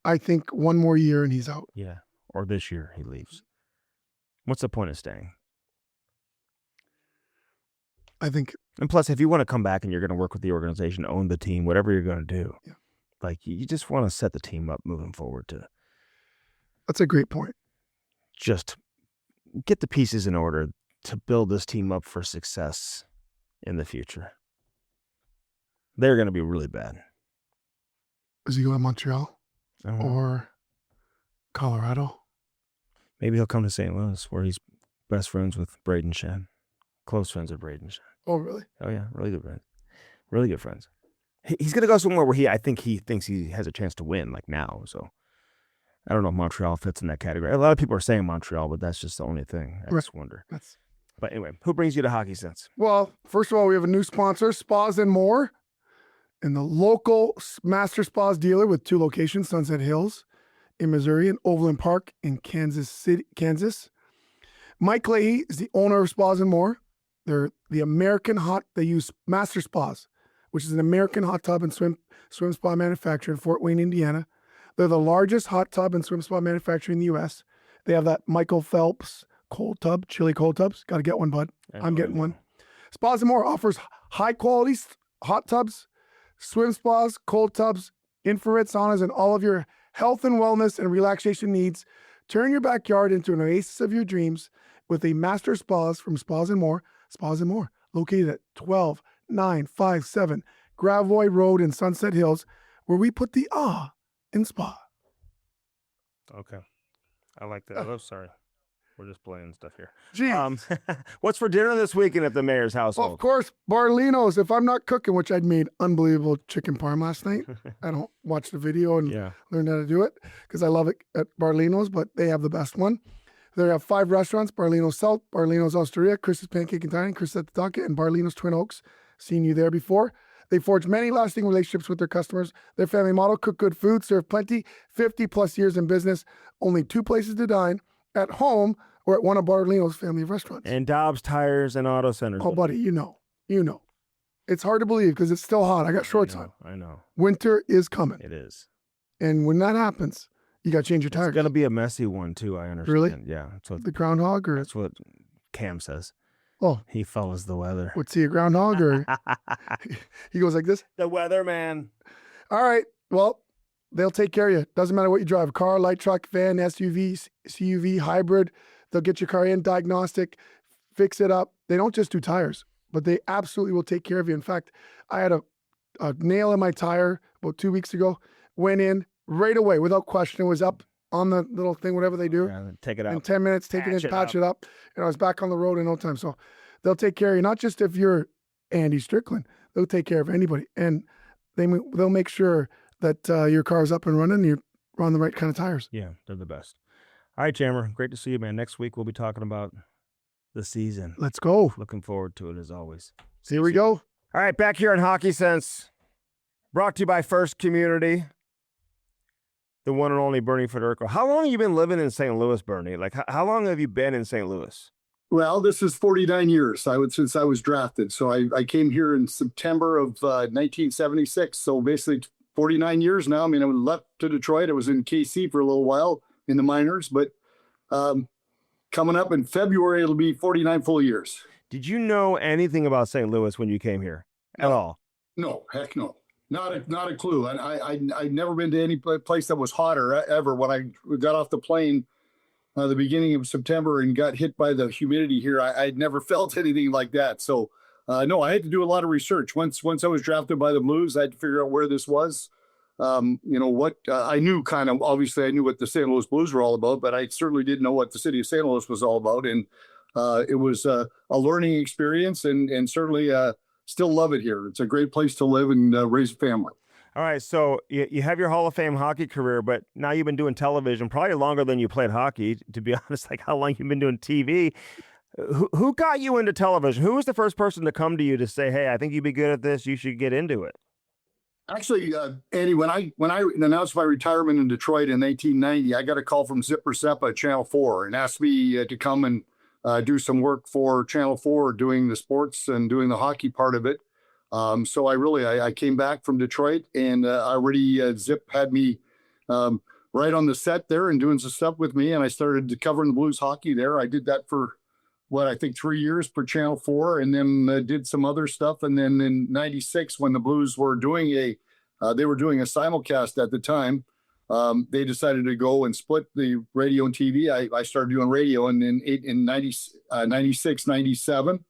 I think one more year and he's out. Yeah. Or this year he leaves. What's the point of staying? I think. And plus, if you want to come back and you're going to work with the organization, own the team, whatever you're going to do, like you just want to set the team up moving forward to That's a great point. Just get the pieces in order to build this team up for success in the future. They're going to be really bad. Is he going to Montreal or Colorado? Maybe he'll come to St. Louis, where he's best friends with Braden Shen. Close friends with Braden Shen. Oh, really? Oh, yeah. Really good friends. Really good friends. He's going to go somewhere where I think he thinks he has a chance to win, like now. So I don't know if Montreal fits in that category. A lot of people are saying Montreal, but that's just the only thing. I just wonder. But anyway, who brings you to Hockey Sense? Well, first of all, we have a new sponsor, Spas and More, and the local master spas dealer with 2 locations, Sunset Hills in Missouri and Overland Park in Kansas City, Kansas. Mike Leahy is the owner of Spas and More. They're they use Master Spas, which is an American hot tub and swim spa manufacturer in Fort Wayne, Indiana. They're the largest hot tub and swim spa manufacturer in the U.S. They have that Michael Phelps chili cold tubs. Got to get one, bud. I'm getting one. Spas and More offers high quality hot tubs, swim spas, cold tubs, infrared saunas, and all of your health and wellness and relaxation needs. Turn your backyard into an oasis of your dreams with a master spas from Spas and More. Spas and More, located at 12957 Gravois Road in Sunset Hills, where we put the in spa. Okay. I like that. Oh, sorry. We're just playing stuff here. Jeez. What's for dinner this weekend at the mayor's household? Well, of course, Barlino's. If I'm not cooking, which I'd made unbelievable chicken parm last night. I don't watch the video and learn how to do it because I love it at Barlino's, but they have the best one. They have 5 restaurants: Barlino's South, Barlino's Osteria, Chris's Pancake and Dining, Chris at the Docket, and Barlino's Twin Oaks. Seen you there before. They forge many lasting relationships with their customers. Their family model: cook good food, serve plenty. 50+ years in business. Only 2 places to dine: at home or at one of Barlino's family of restaurants. And Dobbs Tires and Auto Centers. Oh, buddy, you know. It's hard to believe because it's still hot. I got shorts on. I know. Winter is coming. It is. And when that happens, you got to change your tires. It's going to be a messy one, too, I understand. Really? Yeah. The groundhog? Or that's what Cam says. Oh. He follows the weather. What's he, a groundhog? Or he goes like this? The weatherman. All right. Well, they'll take care of you. Doesn't matter what you drive. Car, light truck, van, SUV, CUV, hybrid. They'll get your car in, diagnostic, fix it up. They don't just do tires, but they absolutely will take care of you. In fact, I had a nail in my tire about 2 weeks ago. Went in right away without question. It was up on the little thing, whatever they do. Yeah, take it out. In 10 minutes, take it in, patch it up. And I was back on the road in no time. So they'll take care of you, not just if you're Andy Strickland. They'll take care of anybody. And they'll make sure that your car's up and running and you're on the right kind of tires. Yeah, they're the best. All right, Jammer. Great to see you, man. Next week, we'll be talking about the season. Let's go. Looking forward to it, as always. Here we go. All right, back here on Hockey Sense. Brought to you by First Community. The one and only Bernie Federko. How long have you been living in St. Louis, Bernie? Like, how long have you been in St. Louis? Well, this is 49 years since I was drafted. So I came here in September of 1976. So basically 49 years now. I mean, I left to Detroit. I was in KC for a little while in the minors, but coming up in February, it'll be 49 full years. Did you know anything about St. Louis when you came here at all? No, heck no. Not a clue. And I'd never been to any place that was hotter ever. When I got off the plane the beginning of September and got hit by the humidity here, I'd never felt anything like that. So no, I had to do a lot of research. Once I was drafted by the Blues, I had to figure out where this was. I knew obviously I knew what the St. Louis Blues were all about, but I certainly didn't know what the city of St. Louis was all about. And it was a learning experience and certainly still love it here. It's a great place to live and raise a family. All right, so you have your Hall of Fame hockey career, but now you've been doing television probably longer than you played hockey, to be honest. Like, how long you've been doing TV? Who got you into television? Who was the first person to come to you to say, hey, I think you'd be good at this, you should get into it? Actually, Andy, when I announced my retirement in Detroit in 1990, I got a call from Zipper Seppa at Channel 4 and asked me to come and do some work for Channel 4, doing the sports and doing the hockey part of it. So I came back from Detroit and Zip had me right on the set there and doing some stuff with me. And I started covering the Blues hockey there. I did that for 3 years for Channel 4 and then did some other stuff. And then in 96, when the Blues were doing they were doing a simulcast at the time they decided to go and split the radio and TV. I started doing radio in 96, 97.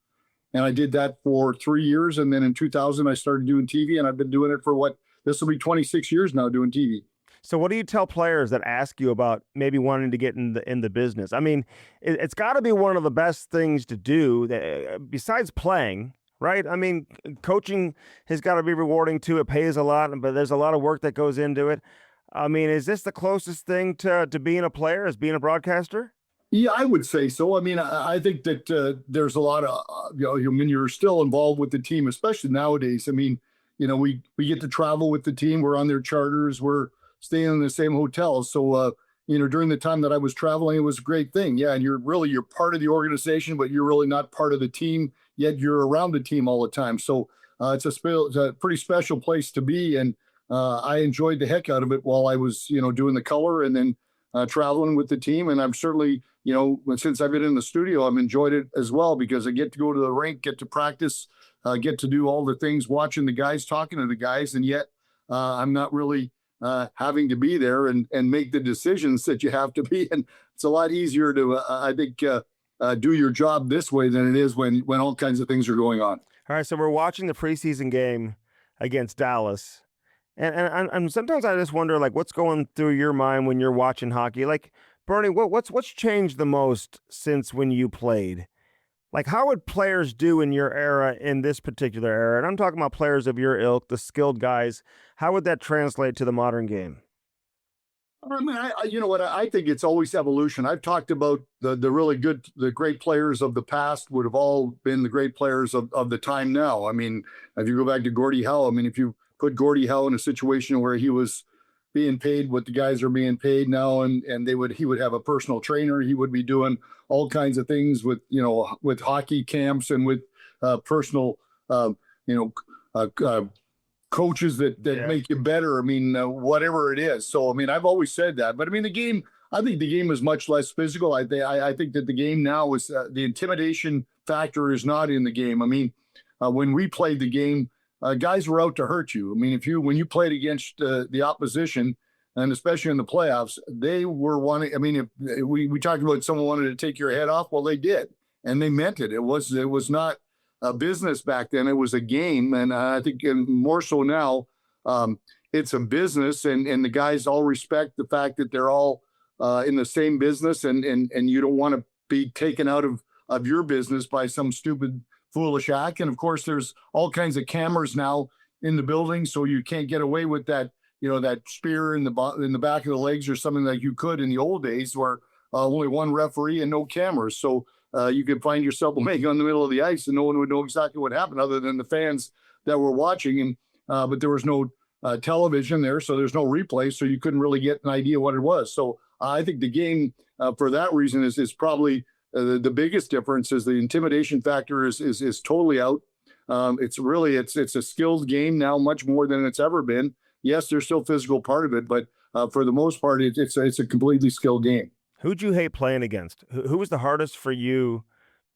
And I did that for 3 years. And then in 2000, I started doing TV, and I've been doing it for this will be 26 years now doing TV. So what do you tell players that ask you about maybe wanting to get in the business? I mean, it's got to be one of the best things to do besides playing, right? I mean, coaching has got to be rewarding too. It pays a lot, but there's a lot of work that goes into it. I mean, is this the closest thing to being a player as being a broadcaster? Yeah, I would say so. I mean, I think that there's a lot of, I mean, you're still involved with the team, especially nowadays. I mean, we get to travel with the team. We're on their charters. We're staying in the same hotels. So, during the time that I was traveling, it was a great thing. Yeah. And you're part of the organization, but you're really not part of the team, yet you're around the team all the time. So it's a pretty special place to be. And I enjoyed the heck out of it while I was, doing the color and then traveling with the team. And I'm certainly, since I've been in the studio, I've enjoyed it as well because I get to go to the rink, get to practice, get to do all the things, watching the guys, talking to the guys. And yet I'm not really having to be there and make the decisions that you have to be. And it's a lot easier to, I think, do your job this way than it is when all kinds of things are going on. All right. So we're watching the preseason game against Dallas. And sometimes I just wonder, like, what's going through your mind when you're watching hockey? Like, Bernie, what's changed the most since when you played? Like, how would players do in your era, in this particular era? And I'm talking about players of your ilk, the skilled guys. How would that translate to the modern game? I mean, you know what? I think it's always evolution. I've talked about the really good, the great players of the past would have all been the great players of the time now. I mean, if you go back to Gordie Howe, I mean, if you put Gordie Howe in a situation where he was being paid what the guys are being paid now, and he would have a personal trainer, he would be doing all kinds of things with hockey camps and with personal coaches that make you better. I mean, whatever it is. So I mean, I've always said that, but I mean, I think the game is much less physical. I think that the game now is the intimidation factor is not in the game. I mean, when we played the game, guys were out to hurt you. I mean, when you played against the opposition, and especially in the playoffs, they were wanting. I mean, if we talked about someone wanted to take your head off, well, they did, and they meant it. It was not a business back then; it was a game, and I think more so now, it's a business, and the guys all respect the fact that they're all in the same business, and you don't want to be taken out of your business by some stupid, foolish act. And of course, there's all kinds of cameras now in the building, so you can't get away with that, that spear in the back of the legs or something like you could in the old days, where only one referee and no cameras. So you could find yourself laying on the middle of the ice and no one would know exactly what happened other than the fans that were watching. And but there was no television there, so there's no replay, so you couldn't really get an idea what it was. So I think the game, for that reason, is probably the biggest difference. Is the intimidation factor is totally out. It's a skilled game now, much more than it's ever been. Yes, there's still physical part of it, but for the most part, it's a completely skilled game. Who'd you hate playing against? Who was the hardest for you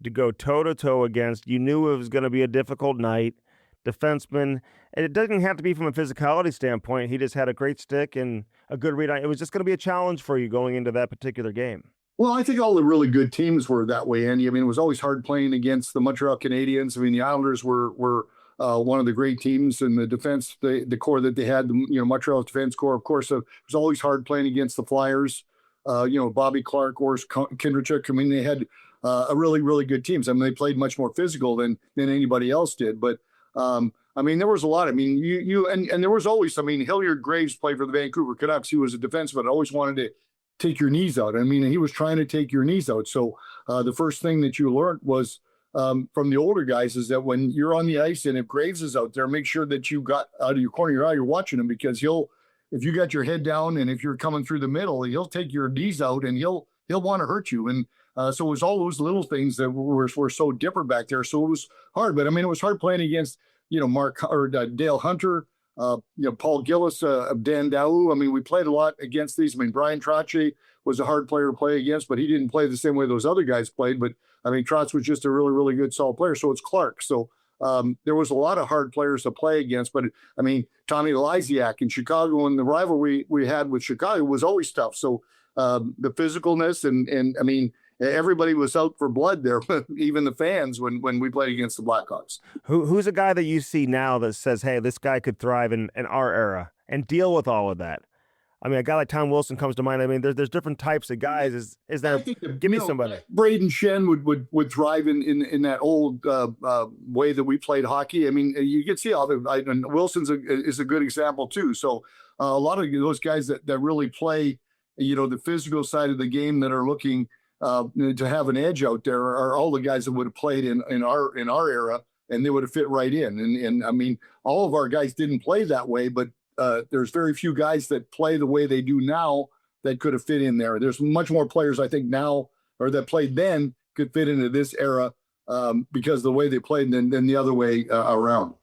to go toe-to-toe against? You knew it was going to be a difficult night. Defenseman, and it doesn't have to be from a physicality standpoint. He just had a great stick and a good read. It was just going to be a challenge for you going into that particular game. Well, I think all the really good teams were that way, Andy. I mean, it was always hard playing against the Montreal Canadiens. I mean, the Islanders were one of the great teams in the defense, the core that they had, Montreal's defense core. Of course, it was always hard playing against the Flyers. Bobby Clark, or Kindrachuk. I mean, they had a really, really good teams. I mean, they played much more physical than anybody else did. But I mean, there was a lot. I mean, and there was always. I mean, Hilliard Graves played for the Vancouver Canucks. He was a defenseman. Always wanted to take your knees out. I mean, he was trying to take your knees out. So the first thing that you learned was from the older guys is that when you're on the ice and if Graves is out there, make sure that you got out of your corner of your eye, you're watching him, because if you got your head down and if you're coming through the middle, he'll take your knees out and he'll want to hurt you. And so it was all those little things that were so different back there. So it was hard. But I mean, it was hard playing against Mark or Dale Hunter, Paul Gillis, Dan Daou. I mean, we played a lot against these. I mean, Brian Trottier was a hard player to play against, but he didn't play the same way those other guys played. But I mean, Trotz was just a really, really good, solid player. So it's Clark. So there was a lot of hard players to play against. But I mean, Tommy Lysiak in Chicago, and the rivalry we had with Chicago was always tough. So the physicalness and I mean, everybody was out for blood there, even the fans when we played against the Blackhawks. Who's a guy that you see now that says, hey, this guy could thrive in our era and deal with all of that? I mean, a guy like Tom Wilson comes to mind. I mean, there's different types of guys. Is there? Give me somebody. Braden Shen would thrive in that old way that we played hockey. I mean, you can see how and Wilson's is a good example too. So a lot of those guys that really play, the physical side of the game that are looking to have an edge out there are all the guys that would have played in our era, and they would have fit right in. And I mean, all of our guys didn't play that way, but there's very few guys that play the way they do now that could have fit in there. There's much more players, I think, now or that played then could fit into this era because of the way they played than the other way around.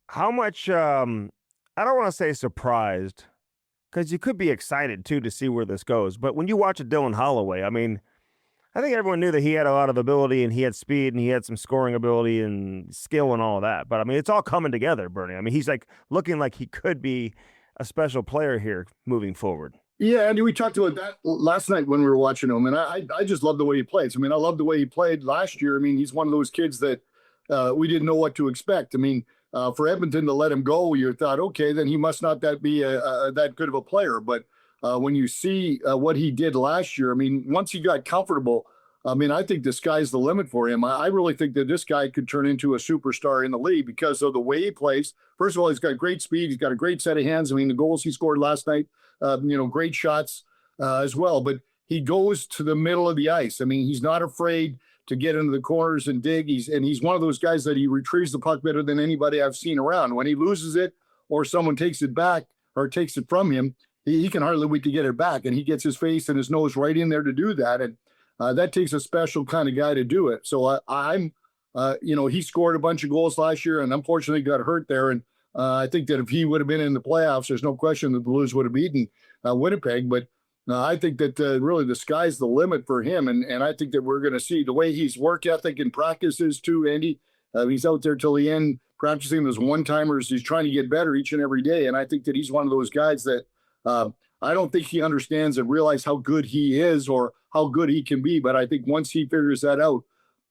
How much, I don't want to say surprised, because you could be excited, too, to see where this goes. But when you watch a Dylan Holloway, I mean, I think everyone knew that he had a lot of ability and he had speed and he had some scoring ability and skill and all of that. But, I mean, it's all coming together, Bernie. I mean, he's like looking like he could be a special player here moving forward. Yeah, Andy, we talked about that last night when we were watching him, and I just love the way he plays. I mean, I love the way he played last year. I mean, he's one of those kids that we didn't know what to expect. I mean, for Edmonton to let him go, you thought, okay, then he must not be that good of a player. But when you see what he did last year, I mean, once he got comfortable, I mean, I think the sky's the limit for him. I really think that this guy could turn into a superstar in the league because of the way he plays. First of all, he's got great speed. He's got a great set of hands. I mean, the goals he scored last night, great shots as well. But he goes to the middle of the ice. I mean, he's not afraid to get into the corners and dig. He's one of those guys that he retrieves the puck better than anybody I've seen around. When he loses it or someone takes it back or takes it from him, he can hardly wait to get it back. And he gets his face and his nose right in there to do that. And that takes a special kind of guy to do it. So he scored a bunch of goals last year and unfortunately got hurt there. And I think that if he would have been in the playoffs, there's no question that the Blues would have beaten Winnipeg. But I think that really the sky's the limit for him. And I think that we're going to see the way he's work ethic and practices too, Andy. He's out there till the end practicing those one-timers. He's trying to get better each and every day. And I think that he's one of those guys that I don't think he understands and realize how good he is or how good he can be. But I think once he figures that out,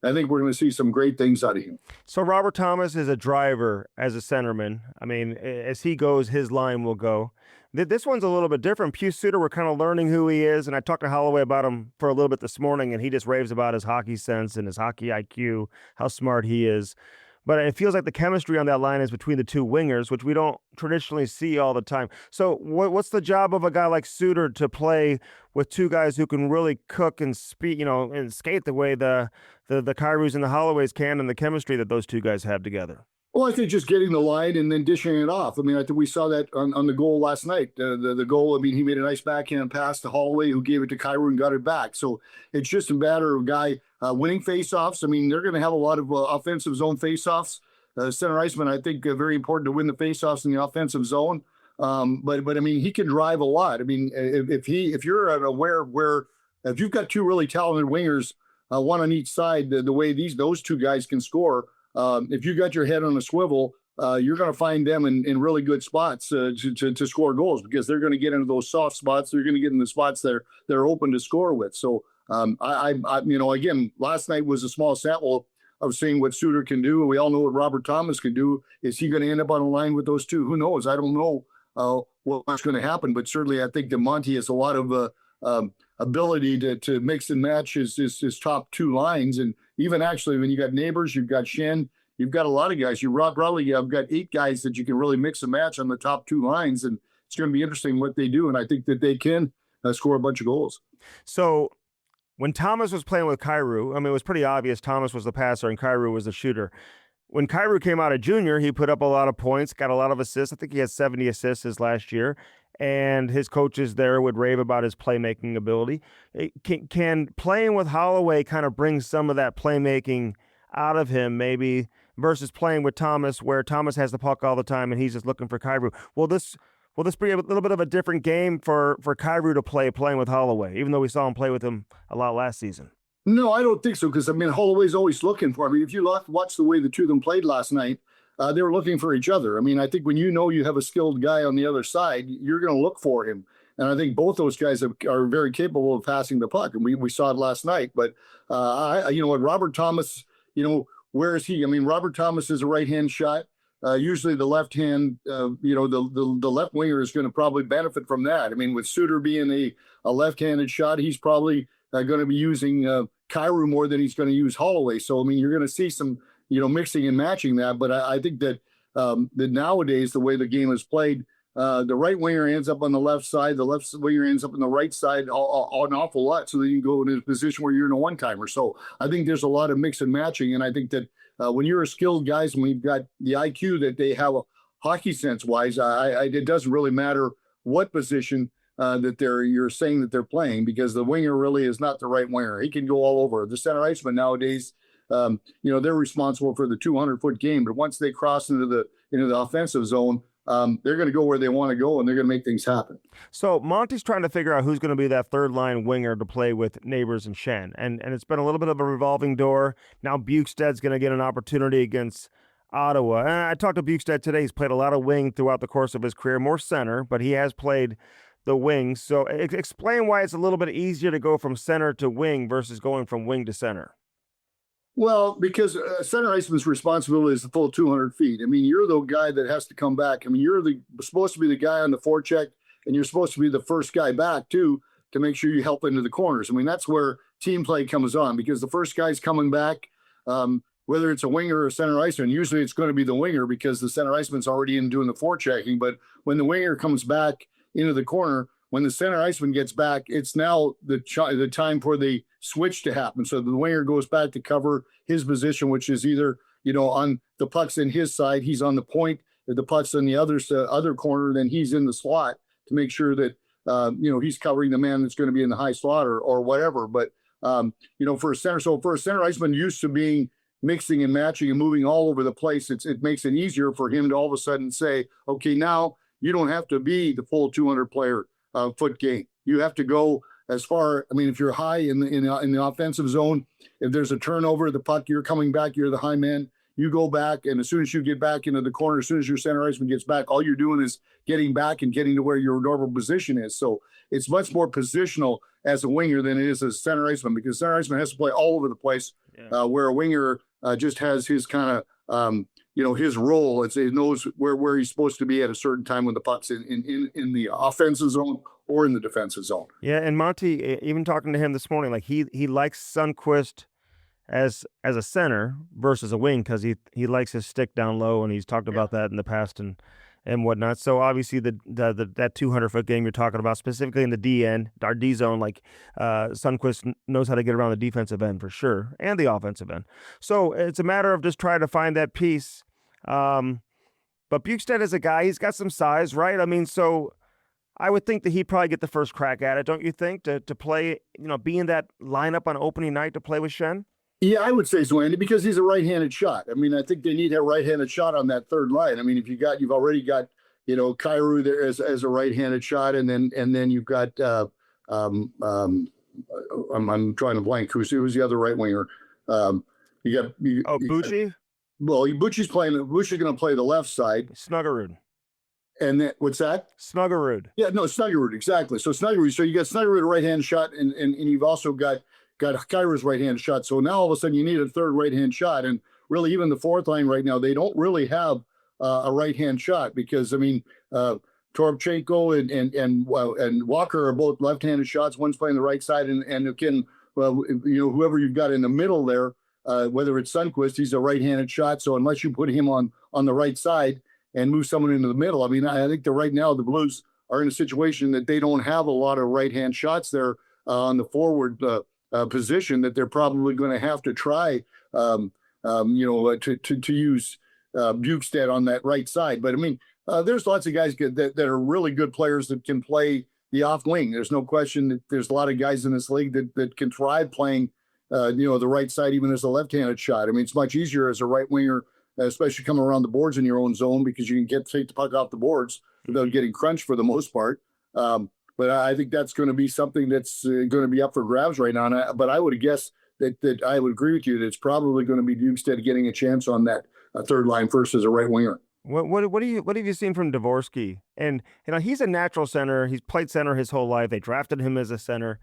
I think we're going to see some great things out of him. So Robert Thomas is a driver as a centerman. I mean, as he goes, his line will go. This one's a little bit different. Pius Suter, we're kind of learning who he is, and I talked to Holloway about him for a little bit this morning, and he just raves about his hockey sense and his hockey IQ, how smart he is. But it feels like the chemistry on that line is between the two wingers, which we don't traditionally see all the time. So what's the job of a guy like Suter to play with two guys who can really cook and speed, and skate the way the Kyrous and the Holloways can, and the chemistry that those two guys have together? Well, I think just getting the line and then dishing it off. I mean, I think we saw that on the goal last night. The goal, I mean, he made a nice backhand pass to Holloway, who gave it to Kyrou and got it back. So it's just a matter of a guy winning faceoffs. I mean, they're going to have a lot of offensive zone faceoffs. Center iceman, I think, very important to win the faceoffs in the offensive zone. But I mean, he can drive a lot. I mean, if you're aware where if you've got two really talented wingers, one on each side, the way those two guys can score. If you got your head on a swivel, you're going to find them in really good spots to score goals because they're going to get into those soft spots. They're going to get in the spots they're open to score with. So again, last night was a small sample of seeing what Suter can do. We all know what Robert Thomas can do. Is he going to end up on a line with those two? Who knows? I don't know what's going to happen, but certainly I think that Monty has a lot of ability to mix and match his top two lines. And even actually when you got Neighbors, you've got Shen, you've got a lot of guys. I've got 8 guys that you can really mix and match on the top two lines. And it's going to be interesting what they do. And I think that they can score a bunch of goals. So when Thomas was playing with Kyrou, I mean, it was pretty obvious Thomas was the passer and Kyrou was the shooter. When Kyrou came out of junior, he put up a lot of points, got a lot of assists. I think he had 70 assists his last year. And his coaches there would rave about his playmaking ability. Can playing with Holloway kind of bring some of that playmaking out of him, maybe, versus playing with Thomas, where Thomas has the puck all the time and he's just looking for Kyrou? Will this be a little bit of a different game for Kyrou to playing with Holloway, even though we saw him play with him a lot last season? No, I don't think so. Because I mean, Holloway's always looking for. I mean, if you watch the way the two of them played last night, they were looking for each other. I mean, I think when you know you have a skilled guy on the other side, you're going to look for him. And I think both those guys are very capable of passing the puck, and we saw it last night. But you know what, Robert Thomas, you know, where is he? I mean, Robert Thomas is a right-hand shot. Usually the left hand, you know, the left winger is going to probably benefit from that. I mean, with Suter being a left-handed shot, he's probably going to be using Kyrou more than he's going to use Holloway. So, I mean, you're going to see some, you know, mixing and matching that. But I think that that nowadays, the way the game is played, the right winger ends up on the left side, the left winger ends up on the right side an awful lot. So that you can go in a position where you're in a one-timer. So I think there's a lot of mix and matching. And I think that when you're a skilled guys and we've got the IQ that they have, hockey sense wise, it doesn't really matter what position that you're saying that they're playing, because the winger really is not the right winger. He can go all over. The center iceman nowadays, you know, they're responsible for the 200-foot game, but once they cross into the offensive zone, they're going to go where they want to go, and they're going to make things happen. So Monty's trying to figure out who's going to be that third line winger to play with Neighbors and Schenn. And it's been a little bit of a revolving door. Now Bukestad's going to get an opportunity against Ottawa. And I talked to Bukestad today. He's played a lot of wing throughout the course of his career, more center, but he has played the wing. So explain why it's a little bit easier to go from center to wing versus going from wing to center. Well, because center iceman's responsibility is the full 200 feet. I mean, you're the guy that has to come back. I mean, you're supposed to be the guy on the forecheck, and you're supposed to be the first guy back, too, to make sure you help into the corners. I mean, that's where team play comes on, because the first guy's coming back, whether it's a winger or a center iceman, usually it's going to be the winger because the center iceman's already in doing the forechecking. But when the winger comes back into the corner, when the center iceman gets back, it's now the time for the switch to happen. So the winger goes back to cover his position, which is either, you know, on the puck's in his side, he's on the point. If the puck's in the other corner, then he's in the slot to make sure that, you know, he's covering the man that's going to be in the high slot or whatever. But, you know, for a center iceman used to being mixing and matching and moving all over the place, it makes it easier for him to all of a sudden say, okay, now you don't have to be the full 200 player foot game. You have to go as far. I mean, if you're high in the offensive zone, if there's a turnover, the puck, you're coming back, you're the high man, you go back, and as soon as you get back into the corner, as soon as your center iceman gets back, all you're doing is getting back and getting to where your normal position is. So it's much more positional as a winger than it is as a center iceman, because center iceman has to play all over the place, where a winger just has his kind of you know, his role. It knows where he's supposed to be at a certain time when the puck's in the offensive zone or in the defensive zone. Yeah, and Monty, even talking to him this morning, like he likes Sundqvist as a center versus a wing, because he likes his stick down low, and he's talked about that in the past and whatnot. So obviously that 200-foot game you're talking about, specifically in the D end, our D zone, like Sundqvist knows how to get around the defensive end for sure, and the offensive end. So it's a matter of just trying to find that piece. But Bukestad is a guy, he's got some size, right? I mean, so I would think that he'd probably get the first crack at it, don't you think, to play, you know, be in that lineup on opening night to play with Schenn? Yeah, I would say so, Andy, because he's a right-handed shot. I mean, I think they need a right-handed shot on that third line. I mean, if you've already got, you know, Kyrou there as a right-handed shot, and then you've got I'm trying to blank who's the other right winger. Bucci? Well, Bucci's going to play the left side. Snuggerud. And then what's that? Snuggerud. Yeah, no, Snuggerud, exactly. So Snuggerud, so you got Snuggerud a right-hand shot, and you've also got Kyrou's right-hand shot. So now all of a sudden you need a third right-hand shot. And really, even the fourth line right now, they don't really have a right-hand shot, because, I mean, Toropchenko and Walker are both left-handed shots. One's playing the right side, and again, well, you know, whoever you've got in the middle there, whether it's Sundqvist, he's a right-handed shot. So unless you put him on the right side and move someone into the middle, I mean, I think that right now the Blues are in a situation that they don't have a lot of right-hand shots there on the forward position, that they're probably going to have to try, you know, to use Bukestad on that right side. But I mean, there's lots of guys that are really good players that can play the off wing. There's no question that there's a lot of guys in this league that can thrive playing, you know, the right side, even as a left-handed shot. I mean, it's much easier as a right winger, especially coming around the boards in your own zone, because you can take the puck off the boards without getting crunched for the most part. But I think that's going to be something that's going to be up for grabs right now. But I would guess that I would agree with you that it's probably going to be Dukestead getting a chance on that third line first as a right winger. What have you seen from Dvorsky? And he's a natural center. He's played center his whole life. They drafted him as a center.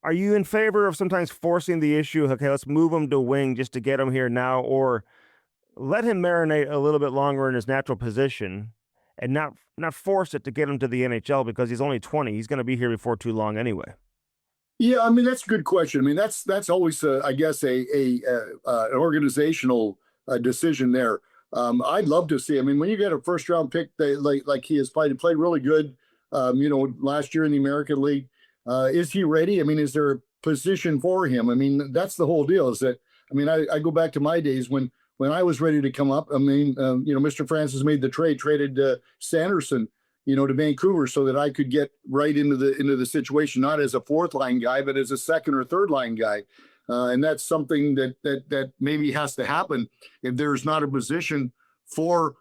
Are you in favor of sometimes forcing the issue? Okay, let's move him to wing just to get him here now, or let him marinate a little bit longer in his natural position and not force it to get him to the NHL because he's only 20. He's going to be here before too long anyway. Yeah, I mean that's a good question. I mean that's always I guess an organizational decision there. I'd love to see. I mean, when you get a first round pick, like he has played really good. Last year in the American League, is he ready? I mean, is there a position for him? I mean, that's the whole deal. Is that I mean, I go back to my days when I was ready to come up. I mean, Mr. Francis made the traded Sanderson, to Vancouver so that I could get right into the situation, not as a fourth line guy, but as a second or third line guy. And that's something that maybe has to happen if there's not a position for,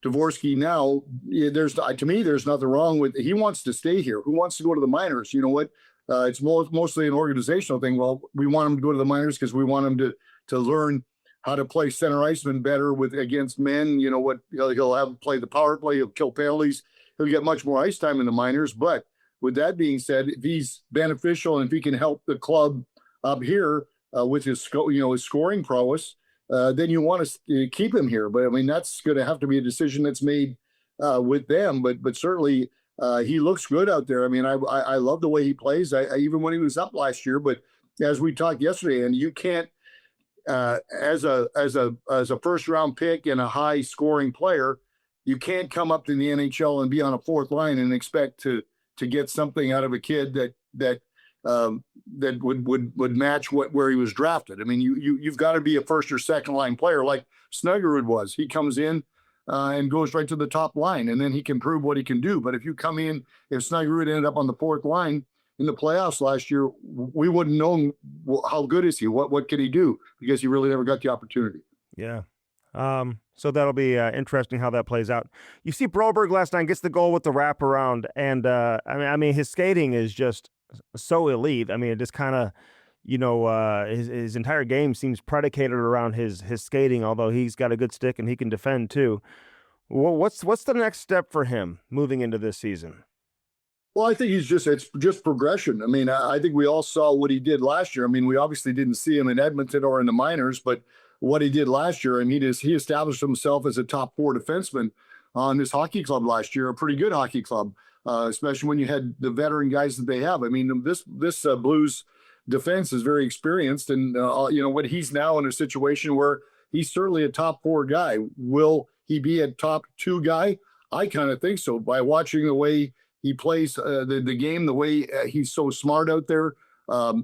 Dvorsky now. To me, there's nothing wrong with, he wants to stay here. Who wants to go to the minors? You know what? It's mostly an organizational thing. Well, we want him to go to the minors because we want him to learn how to play center iceman better against men. You know what? He'll have play the power play. He'll kill penalties. He'll get much more ice time in the minors. But with that being said, if he's beneficial and if he can help the club up here with his scoring prowess, then you want to keep him here. But I mean, that's going to have to be a decision that's made with them. But certainly he looks good out there. I mean, I love the way he plays. I even when he was up last year. But as we talked yesterday, and you can't. As a first round pick and a high scoring player, you can't come up to the NHL and be on a fourth line and expect to get something out of a kid that would match where he was drafted. I mean, you've got to be a first or second line player like Snuggerud was. He comes in and goes right to the top line, and then he can prove what he can do. But if you come in, if Snuggerud ended up on the fourth line in the playoffs last year, we wouldn't know how good is he, what can he do, because he really never got the opportunity. Yeah. So that'll be interesting how that plays out. You see Broberg last night gets the goal with the wraparound, and I mean his skating is just so elite. I mean, it just kind of, his entire game seems predicated around his skating, although he's got a good stick and he can defend too. What's the next step for him moving into this season? Well, I think it's just progression. I mean, I think we all saw what he did last year. I mean, we obviously didn't see him in Edmonton or in the minors, but what he did last year, I mean, he established himself as a top four defenseman on this hockey club last year, a pretty good hockey club, especially when you had the veteran guys that they have. I mean, this Blues defense is very experienced, and when he's now in a situation where he's certainly a top four guy. Will he be a top two guy? I kind of think so by watching the way he plays the game, the way he's so smart out there.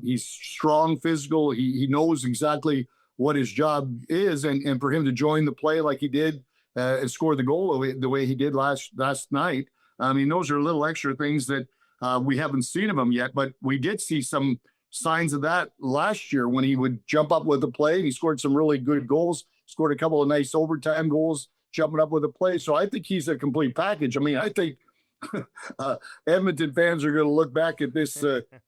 He's strong, physical. He knows exactly what his job is, and for him to join the play like he did and score the goal the way he did last night. I mean, those are little extra things that we haven't seen of him yet, but we did see some signs of that last year when he would jump up with the play. He scored some really good goals, scored a couple of nice overtime goals, jumping up with the play. So I think he's a complete package. I mean, I think Edmonton fans are going to look back at this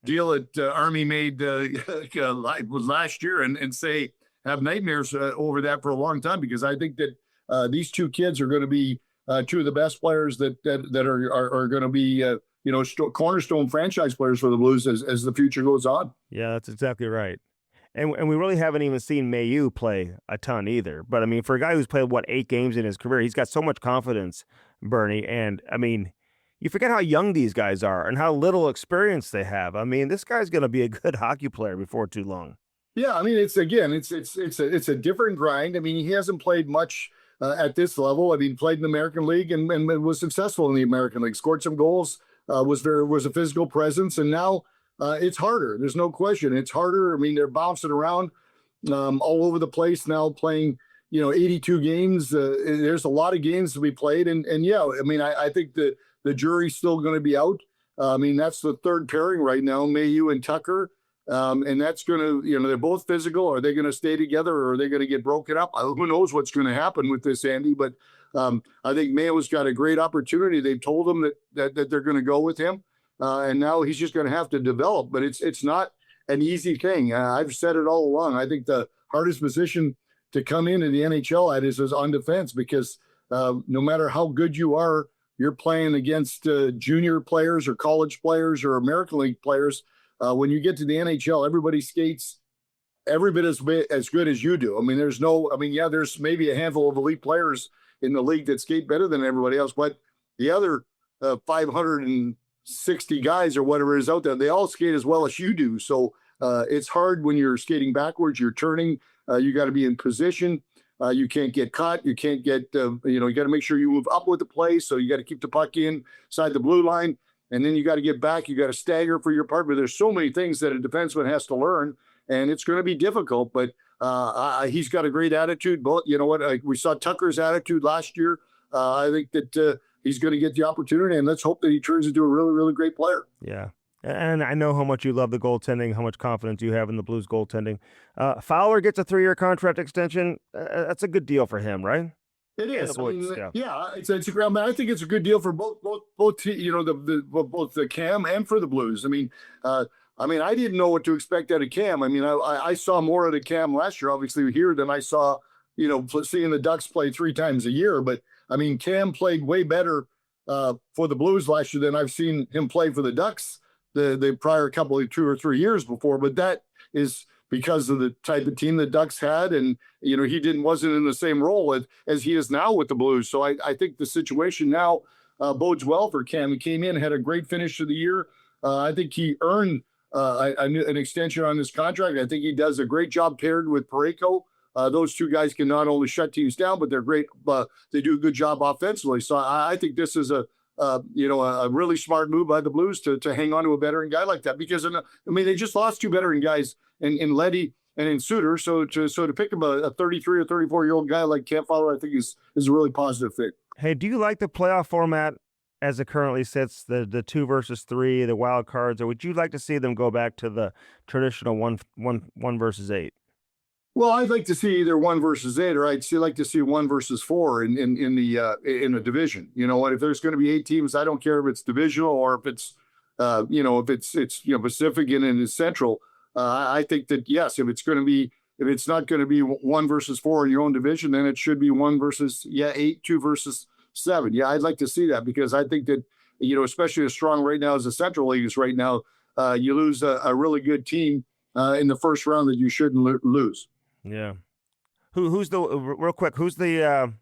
deal that Army made last year and say, have nightmares over that for a long time, because I think that these two kids are going to be two of the best players that are going to be cornerstone franchise players for the Blues as the future goes on. Yeah, that's exactly right. And we really haven't even seen Mayu play a ton either. But I mean, for a guy who's played 8 games in his career, he's got so much confidence, Bernie. And I mean, you forget how young these guys are and how little experience they have. I mean, this guy's going to be a good hockey player before too long. Yeah, I mean, it's a different grind. I mean, he hasn't played much at this level. I mean, played in the American League and was successful in the American League, scored some goals, was a physical presence, and now it's harder. There's no question. It's harder. I mean, they're bouncing around all over the place now, playing 82 games. There's a lot of games to be played, and yeah, I mean, I think the jury's still going to be out. I mean, that's the third pairing right now, Mayu and Tucker. And that's going to, they're both physical. Are they going to stay together, or are they going to get broken up? Who knows what's going to happen with this, Andy? But I think Mayo's got a great opportunity. They've told him that they're going to go with him. And now he's just going to have to develop. But it's not an easy thing. I've said it all along. I think the hardest position to come into the NHL at is on defense, because no matter how good you are, you're playing against junior players or college players or American League players. When you get to the NHL, everybody skates every bit as good as you do. I mean, there's maybe a handful of elite players in the league that skate better than everybody else, but the other 560 guys or whatever is out there, they all skate as well as you do. So it's hard when you're skating backwards, you're turning, you got to be in position. You can't get caught. You can't get, you got to make sure you move up with the play. So you got to keep the puck inside the blue line, and then you got to get back. You got to stagger for your partner. There's so many things that a defenseman has to learn, and it's going to be difficult, but he's got a great attitude. But you know what? We saw Tucker's attitude last year. I think that he's going to get the opportunity, and let's hope that he turns into a really, really great player. Yeah. And I know how much you love the goaltending, how much confidence you have in the Blues goaltending. Fowler gets a 3-year contract extension. That's a good deal for him, right? It is. I mean, It's a great. I think it's a good deal for both both the Cam and for the Blues. I mean, I didn't know what to expect out of Cam. I mean, I saw more out of Cam last year, obviously here, than I saw, seeing the Ducks play 3 times a year. But I mean, Cam played way better for the Blues last year than I've seen him play for the Ducks the prior 2 or 3 years before. But that is because of the type of team the Ducks had, and he wasn't in the same role as he is now with the Blues. So I think the situation now bodes well for Cam. He came in, had a great finish to the year. I think he earned an extension on his contract. I think he does a great job paired with Federko. Those two guys can not only shut teams down, but they're great. They do a good job offensively. So I think this is a really smart move by the Blues to hang on to a veteran guy like that, because they just lost 2 veteran guys in Leddy and in Suter. So to pick up a 33 or 34-year-old guy like Cam Fowler, I think is a really positive thing. Hey, do you like the playoff format as it currently sits, the 2 versus 3, the wild cards, or would you like to see them go back to the traditional 1 versus 8? Well, I'd like to see either 1 versus 8, or I'd like to see 1 versus 4 in the division. You know what? If there's going to be 8 teams, I don't care if it's divisional or if it's Pacific and in the Central. I think that yes, if it's not going to be 1 versus 4 in your own division, then it should be 1 versus 8, 2 versus 7. Yeah, I'd like to see that, because I think that especially as strong right now as the Central League is right now, you lose a really good team in the first round that you shouldn't lose. Yeah. Who's the real quick? Who's the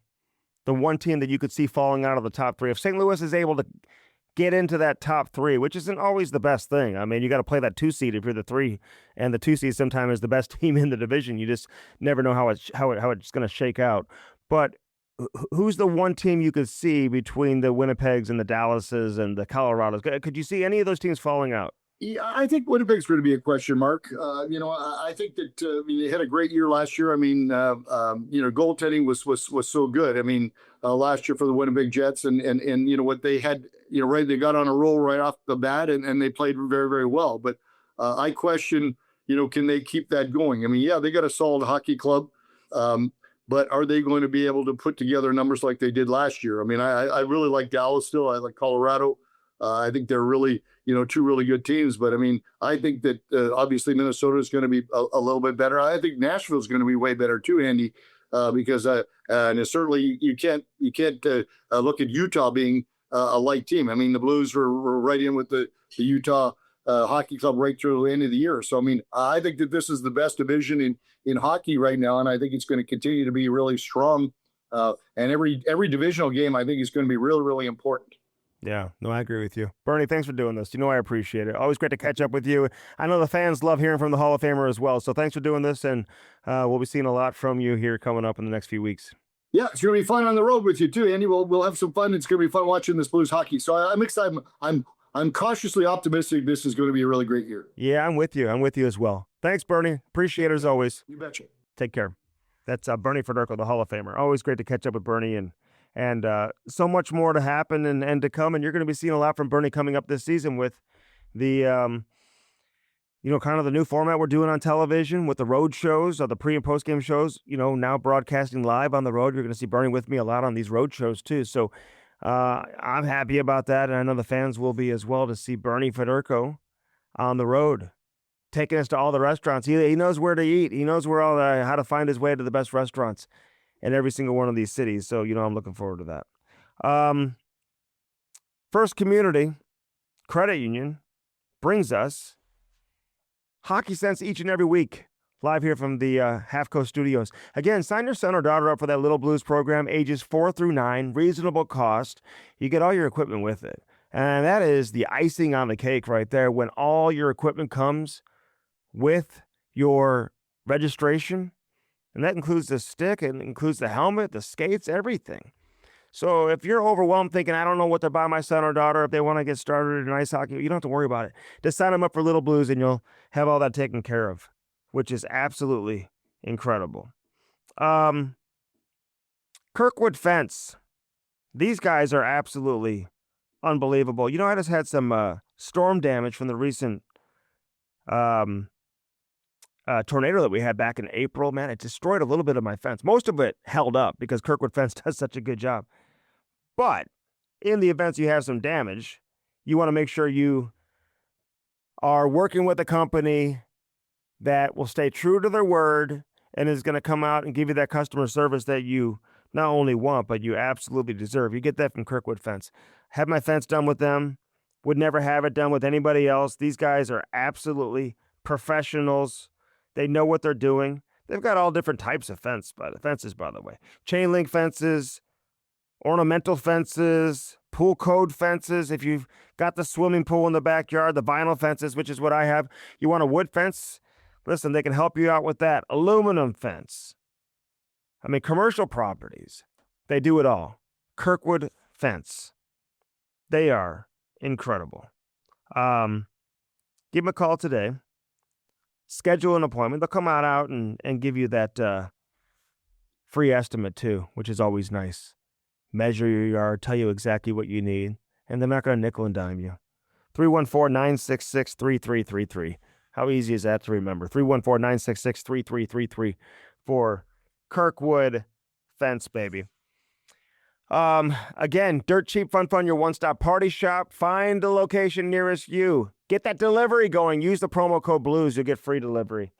one team that you could see falling out of the top 3 if St. Louis is able to get into that top 3, which isn't always the best thing? I mean, you got to play that 2 seed if you're the 3, and the 2 seed sometimes is the best team in the division. You just never know how it's going to shake out. But who's the one team you could see between the Winnipegs and the Dallases and the Colorados? Could you see any of those teams falling out? Yeah, I think Winnipeg's going to be a question mark. I think that they had a great year last year. I mean, goaltending was so good. I mean, last year for the Winnipeg Jets, and what they had, they got on a roll right off the bat, and they played very, very well. But I question, can they keep that going? I mean, yeah, they got a solid hockey club, but are they going to be able to put together numbers like they did last year? I mean, I really like Dallas still. I like Colorado. I think they're really, 2 really good teams. But I mean, I think that obviously Minnesota is going to be a little bit better. I think Nashville is going to be way better too, Andy, because and certainly you can't look at Utah being a light team. I mean, the Blues were right in with the Utah hockey club right through the end of the year. So I mean, I think that this is the best division in hockey right now, and I think it's going to continue to be really strong. And every divisional game, I think, is going to be really, really important. Yeah, no, I agree with you. Bernie, thanks for doing this. I appreciate it. Always great to catch up with you. I know the fans love hearing from the Hall of Famer as well. So thanks for doing this, and we'll be seeing a lot from you here coming up in the next few weeks. Yeah, it's going to be fun on the road with you too, Andy. We'll have some fun. It's going to be fun watching this Blues hockey. So I'm excited. I'm cautiously optimistic this is going to be a really great year. Yeah, I'm with you. I'm with you as well. Thanks, Bernie. Appreciate it as always. You betcha. Take care. That's Bernie Federko, the Hall of Famer. Always great to catch up with Bernie, and so much more to happen and to come. And you're going to be seeing a lot from Bernie coming up this season with the, kind of the new format we're doing on television with the road shows, the pre and post game shows, now broadcasting live on the road. You're going to see Bernie with me a lot on these road shows too. So I'm happy about that. And I know the fans will be as well, to see Bernie Federko on the road taking us to all the restaurants. He knows where to eat. He knows where how to find his way to the best restaurants in every single one of these cities. So, I'm looking forward to that. First Community Credit Union brings us Hockey Sense each and every week, live here from the Half Coast Studios. Again, sign your son or daughter up for that Little Blues program, ages 4 through 9, reasonable cost. You get all your equipment with it. And that is the icing on the cake right there. When all your equipment comes with your registration, and that includes the stick, it includes the helmet, the skates, everything. So if you're overwhelmed thinking, I don't know what to buy my son or daughter if they want to get started in ice hockey, you don't have to worry about it. Just sign them up for Little Blues and you'll have all that taken care of, which is absolutely incredible. Kirkwood Fence. These guys are absolutely unbelievable. I just had some storm damage from the recent tornado that we had back in April. Man, it destroyed a little bit of my fence. Most of it held up because Kirkwood Fence does such a good job. But in the events you have some damage, you want to make sure you are working with a company that will stay true to their word and is going to come out and give you that customer service that you not only want, but you absolutely deserve. You get that from Kirkwood Fence. Had my fence done with them. Would never have it done with anybody else. These guys are absolutely professionals. They know what they're doing. They've got all different types of fences, by the way. Chain link fences, ornamental fences, pool code fences. If you've got the swimming pool in the backyard, the vinyl fences, which is what I have. You want a wood fence? Listen, they can help you out with that. Aluminum fence. Commercial properties. They do it all. Kirkwood Fence. They are incredible. Give them a call today. Schedule an appointment. They'll come out and give you that free estimate too, which is always nice. Measure your yard, tell you exactly what you need, and they're not going to nickel and dime you. 314-966-3333. How easy is that to remember? 314-966-3333 for Kirkwood Fence, baby. Again, dirt cheap, fun, your one-stop party shop. Find the location nearest you. Get that delivery going. Use the promo code BLUES. You'll get free delivery.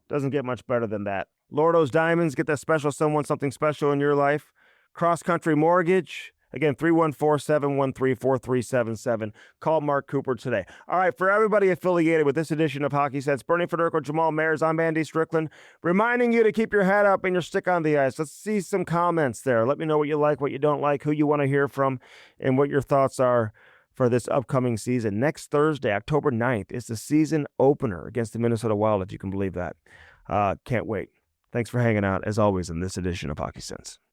Doesn't get much better than that. Lordo's Diamonds. Get that special someone, something special in your life. Cross Country Mortgage. Again, 314-713-4377. Call Mark Cooper today. All right, for everybody affiliated with this edition of Hockey Sense, Bernie Federko, Jamal Mayers, I'm Andy Strickland, reminding you to keep your head up and your stick on the ice. Let's see some comments there. Let me know what you like, what you don't like, who you want to hear from, and what your thoughts are for this upcoming season. Next Thursday, October 9th, is the season opener against the Minnesota Wild, if you can believe that. Can't wait. Thanks for hanging out, as always, in this edition of Hockey Sense.